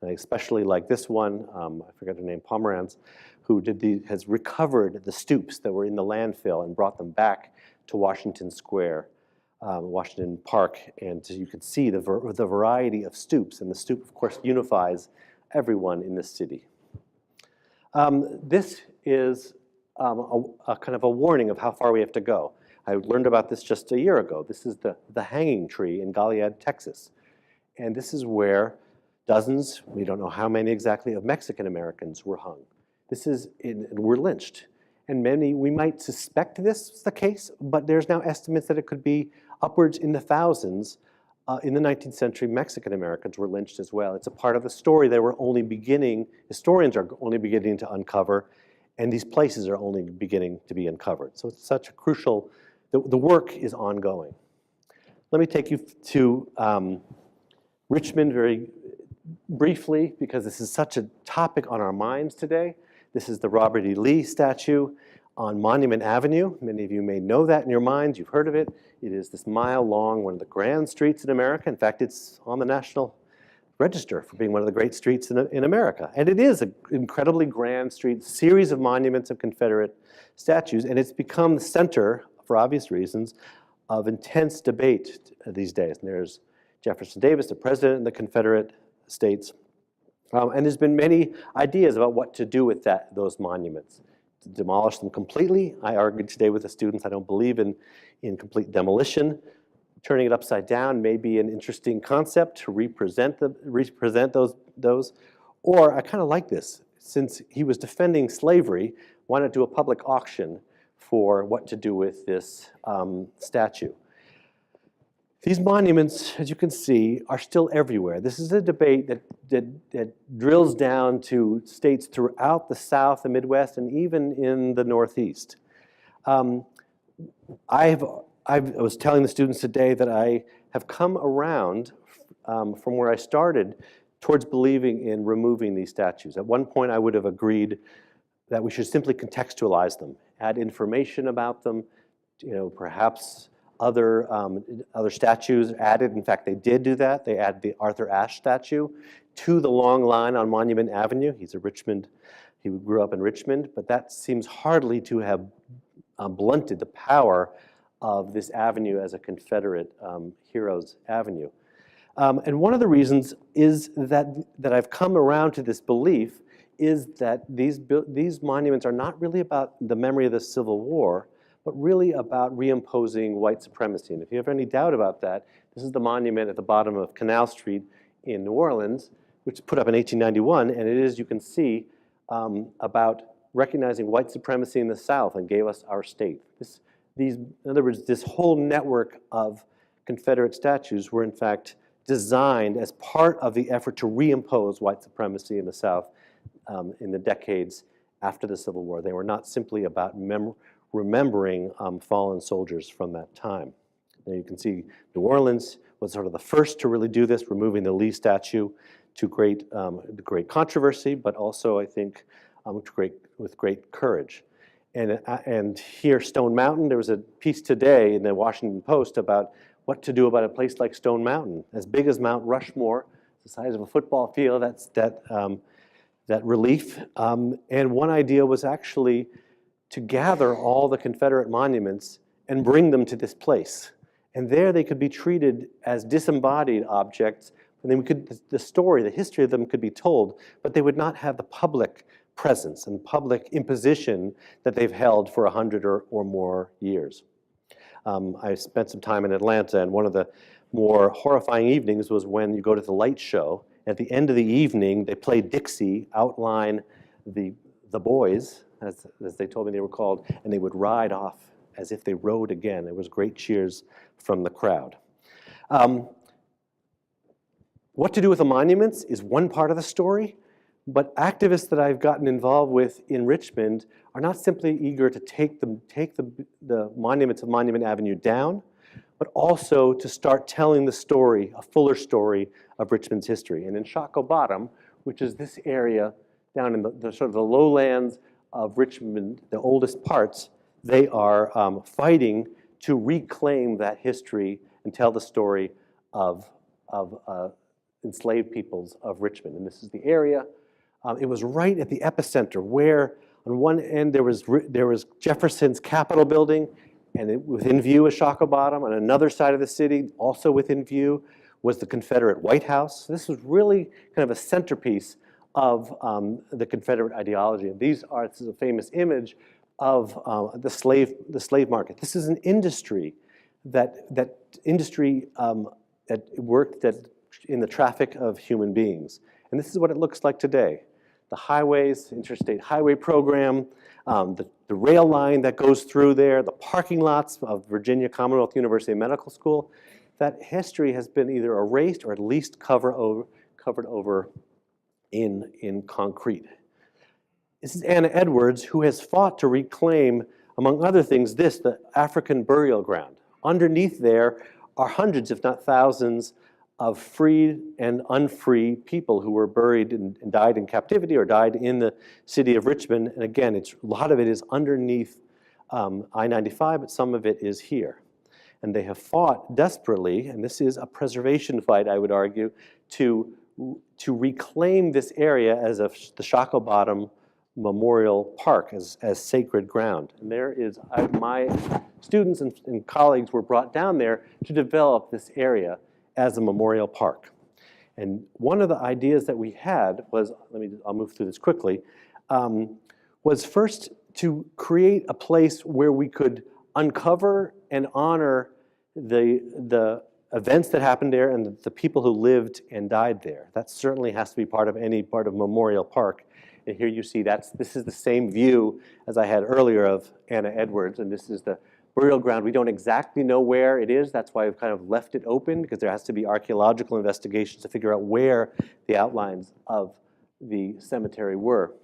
And I especially like this one, I forget her name, Pomeranz, who has recovered the stoops that were in the landfill and brought them back to Washington Square, Washington Park, and so you could see the variety of stoops. And the stoop, of course, unifies everyone in this city. This is a kind of a warning of how far we have to go. I learned about this just a year ago. This is the hanging tree in Goliad, Texas. And this is where dozens, we don't know how many exactly, of Mexican Americans were hung. Were lynched. And many, we might suspect this is the case, but there's now estimates that it could be upwards in the thousands. In the 19th century, Mexican Americans were lynched as well. It's a part of the story that historians are only beginning to uncover, and these places are only beginning to be uncovered. So it's such a crucial, the work is ongoing. Let me take you to Richmond very briefly, because this is such a topic on our minds today. This is the Robert E. Lee statue on Monument Avenue. Many of you may know that in your minds. You've heard of it. It is this mile-long, one of the grand streets in America. In fact, it's on the National Register for being one of the great streets in America. And it is an incredibly grand street, series of monuments of Confederate statues, and it's become the center, for obvious reasons, of intense debate these days. And there's Jefferson Davis, the president of the Confederate States, and there's been many ideas about what to do with those monuments. To demolish them completely. I argued today with the students, I don't believe in complete demolition. Turning it upside down may be an interesting concept to represent those. Or I kind of like this. Since he was defending slavery, why not do a public auction for what to do with this statue? These monuments, as you can see, are still everywhere. This is a debate that drills down to states throughout the South, the Midwest, and even in the Northeast. I was telling the students today that I have come around from where I started towards believing in removing these statues. At one point, I would have agreed that we should simply contextualize them, add information about them, perhaps other statues added. In fact, they did do that. They added the Arthur Ashe statue to the long line on Monument Avenue. He grew up in Richmond, but that seems hardly to have blunted the power of this avenue as a Confederate heroes avenue. And one of the reasons is that I've come around to this belief is that these monuments are not really about the memory of the Civil War, but really about reimposing white supremacy. And if you have any doubt about that, this is the monument at the bottom of Canal Street in New Orleans, which was put up in 1891, and it is, you can see, about recognizing white supremacy in the South and gave us our state. In other words, this whole network of Confederate statues were in fact designed as part of the effort to reimpose white supremacy in the South in the decades after the Civil War. They were not simply about remembering fallen soldiers from that time. Now you can see New Orleans was sort of the first to really do this, removing the Lee statue to great controversy, but also I think with great courage. And here, Stone Mountain, there was a piece today in the Washington Post about what to do about a place like Stone Mountain, as big as Mount Rushmore, the size of a football field. That relief. And one idea was actually to gather all the Confederate monuments and bring them to this place. And there they could be treated as disembodied objects, and then the history of them could be told, but they would not have the public presence and public imposition that they've held for 100 or more years. I spent some time in Atlanta, and one of the more horrifying evenings was when you go to the light show. At the end of the evening, they play Dixie, outline the boys, as they told me they were called, and they would ride off as if they rode again. There was great cheers from the crowd. What to do with the monuments is one part of the story, but activists that I've gotten involved with in Richmond are not simply eager to take the monuments of Monument Avenue down, but also to start telling the story, a fuller story of Richmond's history. And in Shockoe Bottom, which is this area down in the sort of the lowlands of Richmond, the oldest parts, they are fighting to reclaim that history and tell the story of enslaved peoples of Richmond. And this is the area. It was right at the epicenter where on one end there was Jefferson's Capitol building, and within view is Shockoe Bottom. On another side of the city, also within view, was the Confederate White House. This was really kind of a centerpiece of the Confederate ideology. And this is a famous image of the slave market. This is an industry that worked in the traffic of human beings. And this is what it looks like today. The highways, interstate highway program, the rail line that goes through there, the parking lots of Virginia Commonwealth University Medical School. That history has been either erased or at least covered over in concrete. This is Anna Edwards, who has fought to reclaim, among other things, the African burial ground. Underneath there are hundreds, if not thousands, of free and unfree people who were buried and died in captivity or died in the city of Richmond. And again, a lot of it is underneath I-95, but some of it is here. And they have fought desperately, and this is a preservation fight, I would argue, to reclaim this area as the Shockoe Bottom Memorial Park as sacred ground. And there is, my students and colleagues were brought down there to develop this area as a memorial park. And one of the ideas that we had was, I'll move through this quickly, was first to create a place where we could uncover and honor the events that happened there and the people who lived and died there. That certainly has to be part of any part of Memorial Park. And here you see this is the same view as I had earlier of Anna Edwards, and this is the burial ground. We don't exactly know where it is. That's why we've kind of left it open, because there has to be archaeological investigations to figure out where the outlines of the cemetery were.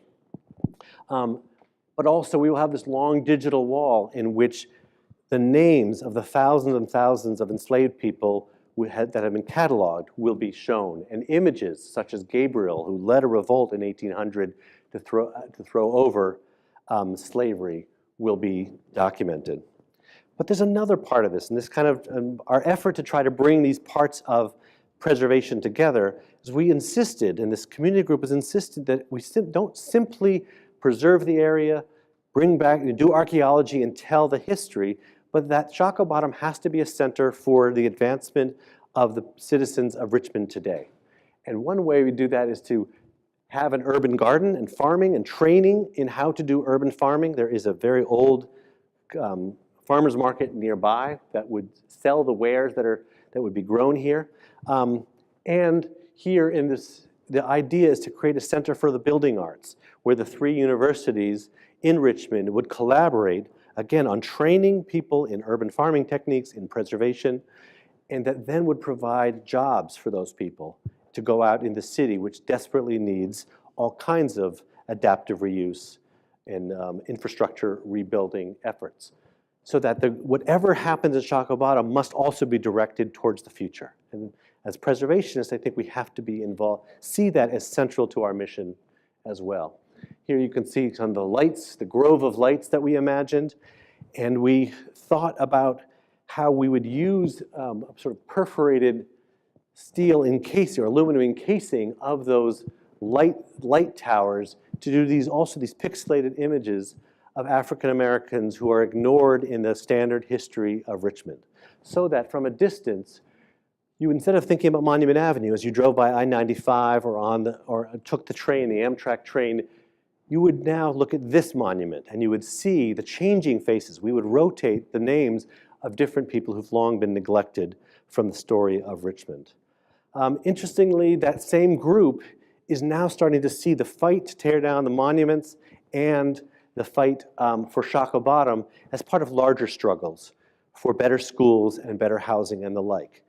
But also we will have this long digital wall in which the names of the thousands and thousands of enslaved people that have been cataloged will be shown, and images such as Gabriel, who led a revolt in 1800 to throw over slavery, will be documented. But there's another part of this, and this kind of our effort to try to bring these parts of preservation together is we insisted, and this community group has insisted, that we don't simply preserve the area, bring back, do archaeology and tell the history, but that Shockoe Bottom has to be a center for the advancement of the citizens of Richmond today. And one way we do that is to have an urban garden and farming and training in how to do urban farming. There is a very old farmer's market nearby that would sell the wares that would be grown here. And here in this, the idea is to create a center for the building arts, where the three universities in Richmond would collaborate, again, on training people in urban farming techniques, in preservation, and that then would provide jobs for those people to go out in the city, which desperately needs all kinds of adaptive reuse and infrastructure rebuilding efforts. So that whatever happens in Shockoe Bottom must also be directed towards the future. And as preservationists, I think we have to be involved, see that as central to our mission as well. Here you can see some of the lights, the grove of lights that we imagined, and we thought about how we would use sort of perforated steel encasing or aluminum encasing of those light towers to do these pixelated images of African Americans who are ignored in the standard history of Richmond. So that from a distance, you, instead of thinking about Monument Avenue as you drove by I-95 or took the train, the Amtrak train, you would now look at this monument and you would see the changing faces. We would rotate the names of different people who've long been neglected from the story of Richmond. Interestingly, that same group is now starting to see the fight to tear down the monuments and the fight for Shockoe Bottom as part of larger struggles for better schools and better housing and the like.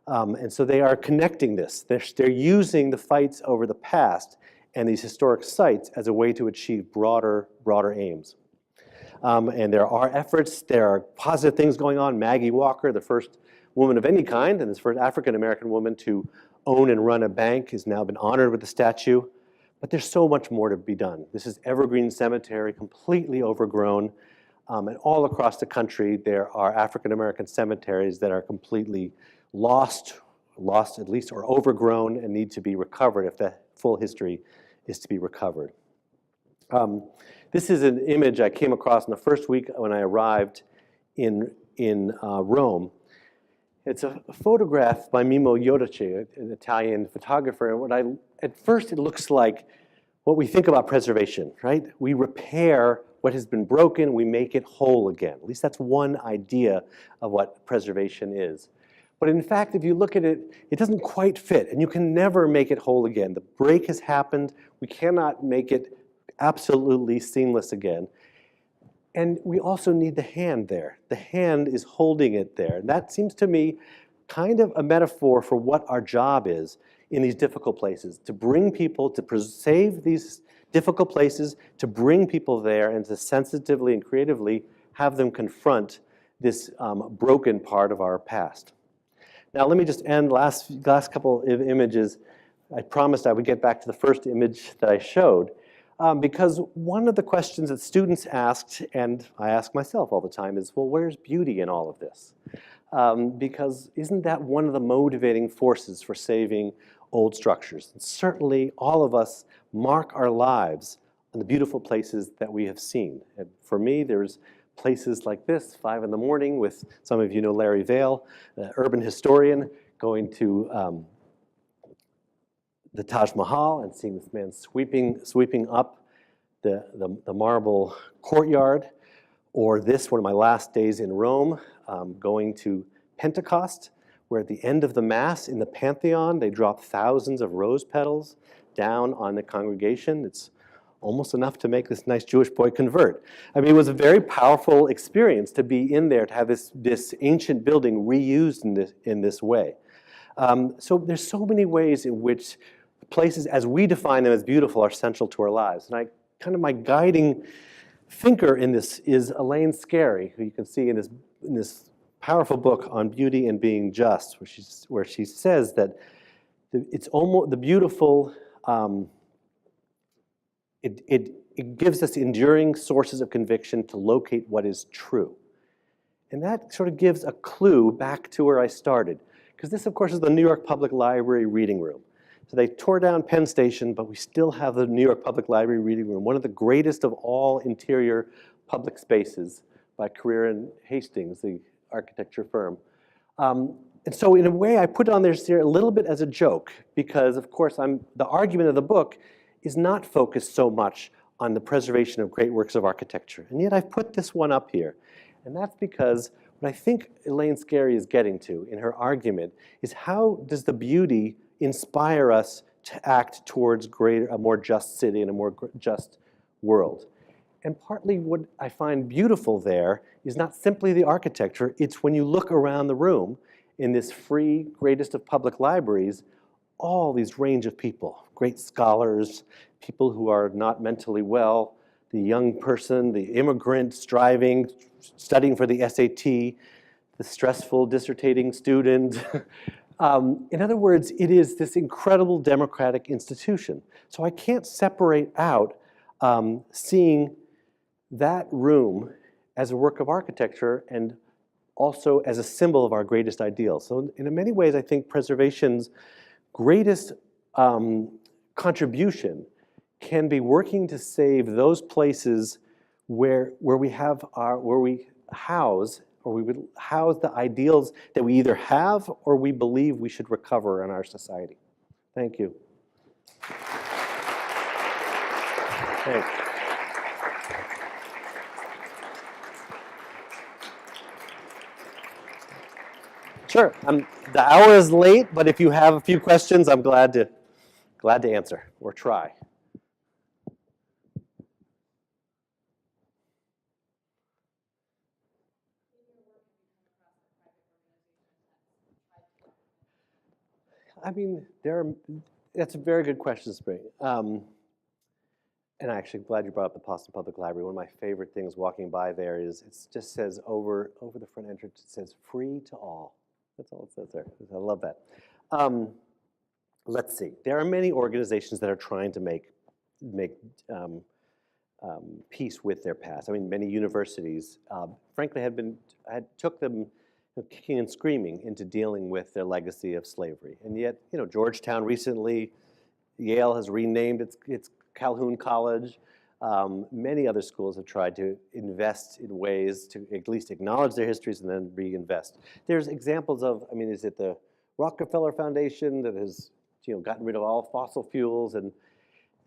And so they are connecting this. They're using the fights over the past and these historic sites as a way to achieve broader aims. And there are efforts, there are positive things going on. Maggie Walker, the first woman of any kind, and this first African-American woman to own and run a bank, has now been honored with a statue. But there's so much more to be done. This is Evergreen Cemetery, completely overgrown. And all across the country, there are African-American cemeteries that are completely lost at least, or overgrown and need to be recovered if the full history is to be recovered. This is an image I came across in the first week when I arrived in Rome. It's a photograph by Mimo Iodice, an Italian photographer. And at first it looks like what we think about preservation, right? We repair what has been broken, we make it whole again. At least that's one idea of what preservation is. But in fact, if you look at it, it doesn't quite fit, and you can never make it whole again. The break has happened. We cannot make it absolutely seamless again. And we also need the hand there. The hand is holding it there. And that seems to me kind of a metaphor for what our job is in these difficult places, to bring people, to save these difficult places, to bring people there and to sensitively and creatively have them confront this broken part of our past. Now let me just end last couple of images. I promised I would get back to the first image that I showed. Because one of the questions that students asked, and I ask myself all the time, is, well, where's beauty in all of this? Because isn't that one of the motivating forces for saving old structures? And certainly all of us mark our lives on the beautiful places that we have seen. And for me, there's places like this, 5 in the morning, with some of you know Larry Vail, the urban historian, going to the Taj Mahal and seeing this man sweeping up the marble courtyard, or this, one of my last days in Rome, going to Pentecost, where at the end of the Mass in the Pantheon, they drop thousands of rose petals down on the congregation. It's almost enough to make this nice Jewish boy convert. I mean, it was a very powerful experience to be in there, to have this ancient building reused in this way. So there's so many ways in which places, as we define them as beautiful, are central to our lives. And my guiding thinker in this is Elaine Scarry, who you can see in this powerful book on beauty and being just, where she says that it's almost the beautiful. It gives us enduring sources of conviction to locate what is true. And that sort of gives a clue back to where I started. Because this, of course, is the New York Public Library reading room. So they tore down Penn Station, but we still have the New York Public Library reading room, one of the greatest of all interior public spaces by Career and Hastings, the architecture firm. And so in a way, I put it on there a little bit as a joke, because of course, the argument of the book is not focused so much on the preservation of great works of architecture. And yet I've put this one up here. And that's because what I think Elaine Scarry is getting to in her argument is, how does the beauty inspire us to act towards a more just city and a more just world? And partly what I find beautiful there is not simply the architecture, it's when you look around the room in this free, greatest of public libraries, all these range of people, great scholars, people who are not mentally well, the young person, the immigrant striving, studying for the SAT, the stressful dissertating student. In other words, it is this incredible democratic institution. So I can't separate out seeing that room as a work of architecture and also as a symbol of our greatest ideals. So in many ways, I think preservation's greatest contribution can be working to save those places where we house the ideals that we either have or we believe we should recover in our society. Thank you. Thanks. Sure. The hour is late, but if you have a few questions, I'm glad to answer or try. I mean, that's a very good question, Spring. And I'm actually glad you brought up the Boston Public Library. One of my favorite things walking by there is it just says over the front entrance, it says free to all. That's all it says there. I love that. Let's see. There are many organizations that are trying to make peace with their past. I mean, many universities, frankly, took them kicking and screaming into dealing with their legacy of slavery. And yet, Georgetown recently, Yale has renamed its Calhoun College. Many other schools have tried to invest in ways to at least acknowledge their histories and then reinvest. There's examples of, is it the Rockefeller Foundation that has gotten rid of all fossil fuels? And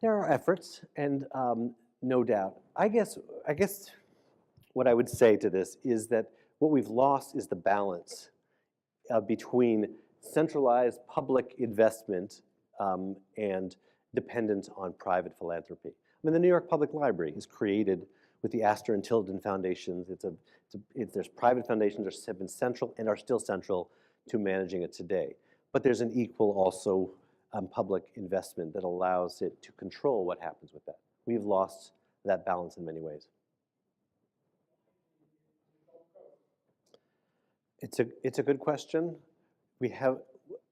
There are efforts, and no doubt. I guess what I would say to this is that what we've lost is the balance between centralized public investment and dependence on private philanthropy. I mean, the New York Public Library is created with the Astor and Tilden Foundations. There's private foundations that have been central and are still central to managing it today. But there's an equal also public investment that allows it to control what happens with that. We've lost that balance in many ways. It's a good question.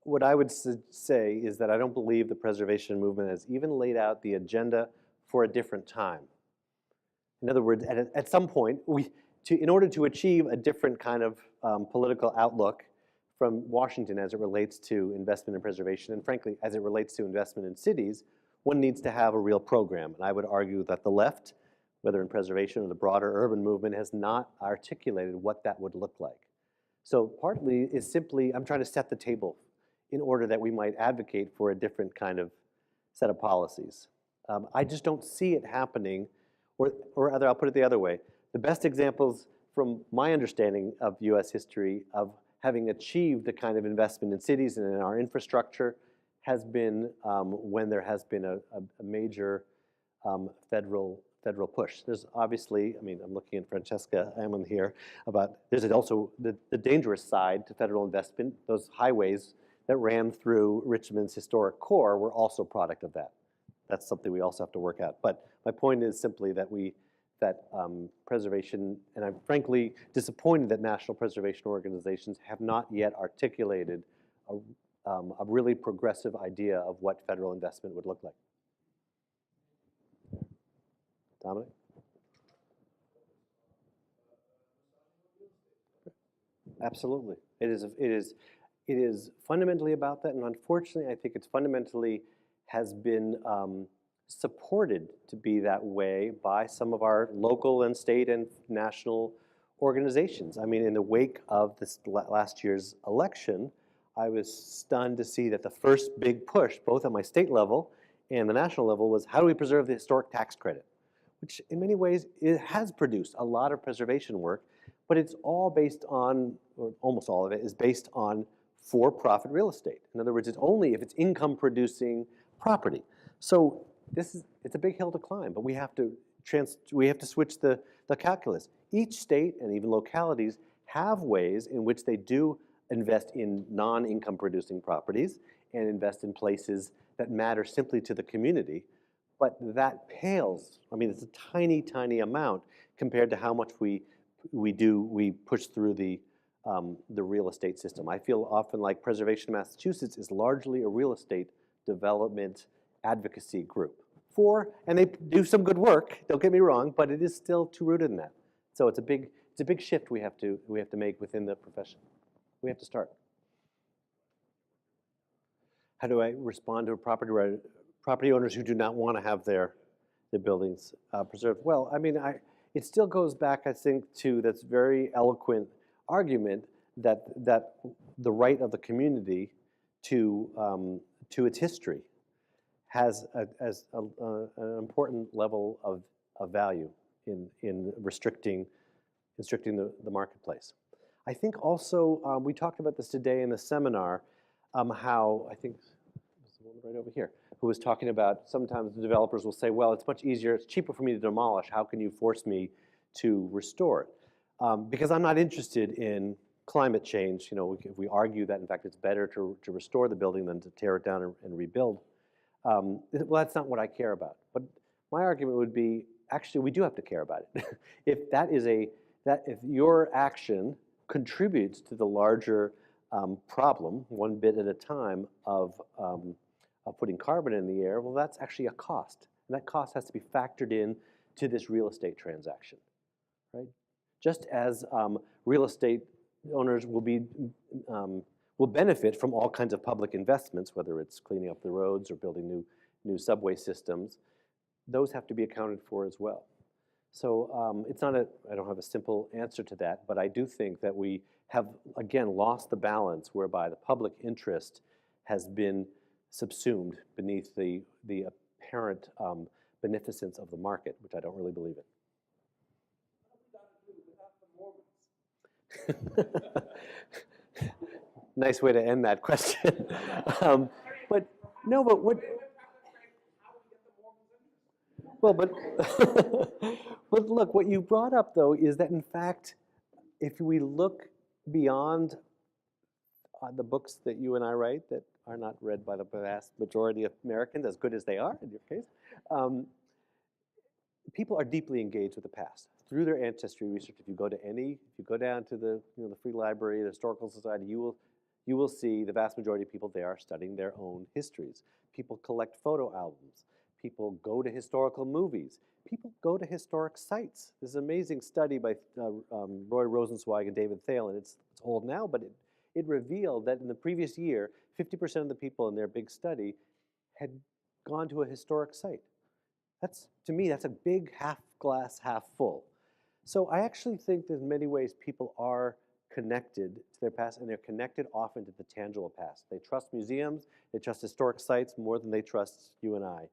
What I would say is that I don't believe the preservation movement has even laid out the agenda for a different time. In other words, at some point, in order to achieve a different kind of political outlook from Washington as it relates to investment in preservation, and frankly, as it relates to investment in cities, one needs to have a real program. And I would argue that the left, whether in preservation or the broader urban movement, has not articulated what that would look like. So partly is simply, I'm trying to set the table in order that we might advocate for a different kind of set of policies. I just don't see it happening, or rather, I'll put it the other way. The best examples from my understanding of US history of having achieved the kind of investment in cities and in our infrastructure has been when there has been a major federal push. There's obviously, I mean, I'm looking at Francesca Ammon here, there's also the dangerous side to federal investment. Those highways that ran through Richmond's historic core were also a product of that. That's something we also have to work out. But my point is simply that preservation, and I'm frankly disappointed that national preservation organizations have not yet articulated a really progressive idea of what federal investment would look like. Dominic? Absolutely. It is fundamentally about that, and unfortunately, I think it's fundamentally has been supported to be that way by some of our local and state and national organizations. I mean, in the wake of this last year's election, I was stunned to see that the first big push, both at my state level and the national level, was how do we preserve the historic tax credit? Which in many ways it has produced a lot of preservation work, but it's all based on, or almost all of it is based on for-profit real estate. In other words, it's only if it's income-producing property. So it's a big hill to climb, but we have to switch the calculus. Each state and even localities have ways in which they do invest in non-income producing properties and invest in places that matter simply to the community. But that pales. I mean, it's a tiny, tiny amount compared to how much we push through the real estate system. I feel often like Preservation Massachusetts is largely a real estate development advocacy group. And they do some good work, don't get me wrong, but it is still too rooted in that. So it's a big shift we have to make within the profession. We have to start. How do I respond to property owners who do not want to have their buildings preserved? Well, I mean, it still goes back, I think, to this very eloquent argument that the right of the community to its history has an important level of value in restricting the marketplace. I think also, we talked about this today in the seminar, how, I think, there's the one right over here, who was talking about sometimes the developers will say, well, it's much easier, it's cheaper for me to demolish, how can you force me to restore it? Because I'm not interested in climate change. You know, if we argue that, in fact, it's better to restore the building than to tear it down and rebuild, well, that's not what I care about. But my argument would be, actually, we do have to care about it. If your action contributes to the larger problem, one bit at a time, of putting carbon in the air, well, that's actually a cost. And that cost has to be factored in to this real estate transaction, right? Just as real estate owners will benefit from all kinds of public investments, whether it's cleaning up the roads or building new subway systems, those have to be accounted for as well. So I don't have a simple answer to that, but I do think that we have, again, lost the balance whereby the public interest has been subsumed beneath the apparent beneficence of the market, which I don't really believe in. Nice way to end that question. But no, but what? Well, but but look, what you brought up though is that in fact, if we look beyond the books that you and I write that are not read by the vast majority of Americans, as good as they are in your case, people are deeply engaged with the past through their ancestry research. If you go down to the the Free Library, the Historical Society, you will see the vast majority of people there are studying their own histories. People collect photo albums. People go to historical movies. People go to historic sites. There's an amazing study by Roy Rosenzweig and David Thalen. It's old now, but it revealed that in the previous year, 50% of the people in their big study had gone to a historic site. To me, that's a big half glass, half full. So I actually think that in many ways people are connected to their past, and they're connected often to the tangible past. They trust museums, they trust historic sites more than they trust you and I.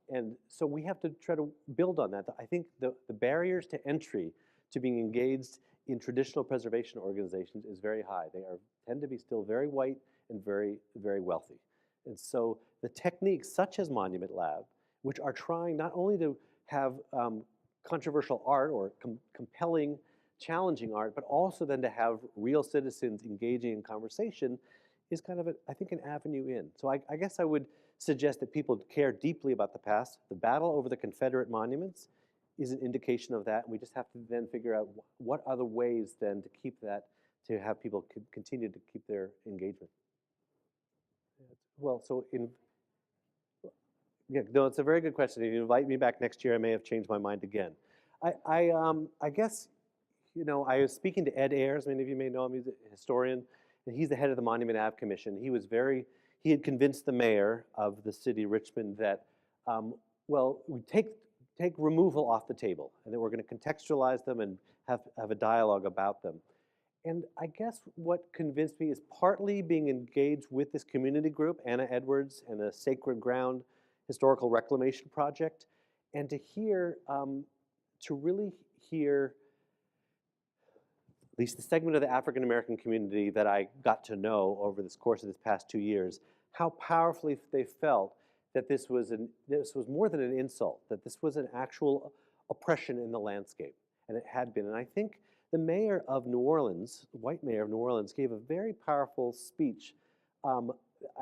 And so we have to try to build on that. I think the barriers to entry to being engaged in traditional preservation organizations is very high. They tend to be still very white and very, very wealthy. And so the techniques such as Monument Lab, which are trying not only to have controversial art or compelling, challenging art, but also then to have real citizens engaging in conversation, is kind of, I think, an avenue in. So I guess I would suggest that people care deeply about the past. The battle over the Confederate monuments is an indication of that, and we just have to then figure out what are the ways then to keep that, to have people continue to keep their engagement. Well, so yeah, no, it's a very good question. If you invite me back next year, I may have changed my mind again. I guess, I was speaking to Ed Ayers. Many of you may know him. He's a historian, and he's the head of the Monument Ave Commission. He had convinced the mayor of the city, Richmond, that, we take removal off the table, and that we're going to contextualize them and have a dialogue about them. And I guess what convinced me is partly being engaged with this community group, Anna Edwards and the Sacred Ground Historical Reclamation Project, and to really hear at least the segment of the African American community that I got to know over this course of this past 2 years, how powerfully they felt that this was more than an insult, that this was an actual oppression in the landscape, and it had been. And I think the mayor of New Orleans, the white mayor of New Orleans, gave a very powerful speech.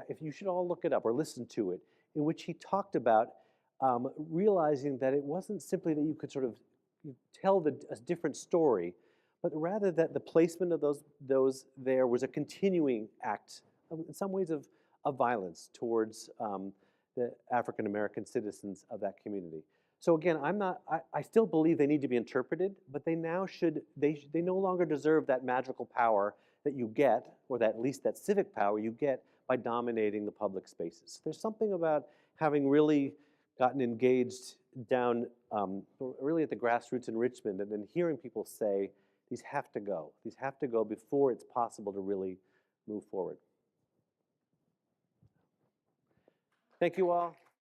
If you should all look it up or listen to it, in which he talked about realizing that it wasn't simply that you could sort of tell a different story, but rather that the placement of those there was a continuing act, in some ways, of violence towards the African American citizens of that community. So again, I still believe they need to be interpreted, but they no longer deserve that magical power that you get, or at least that civic power you get by dominating the public spaces. There's something about having really gotten engaged down really at the grassroots in Richmond, and then hearing people say, these have to go. These have to go before it's possible to really move forward. Thank you all.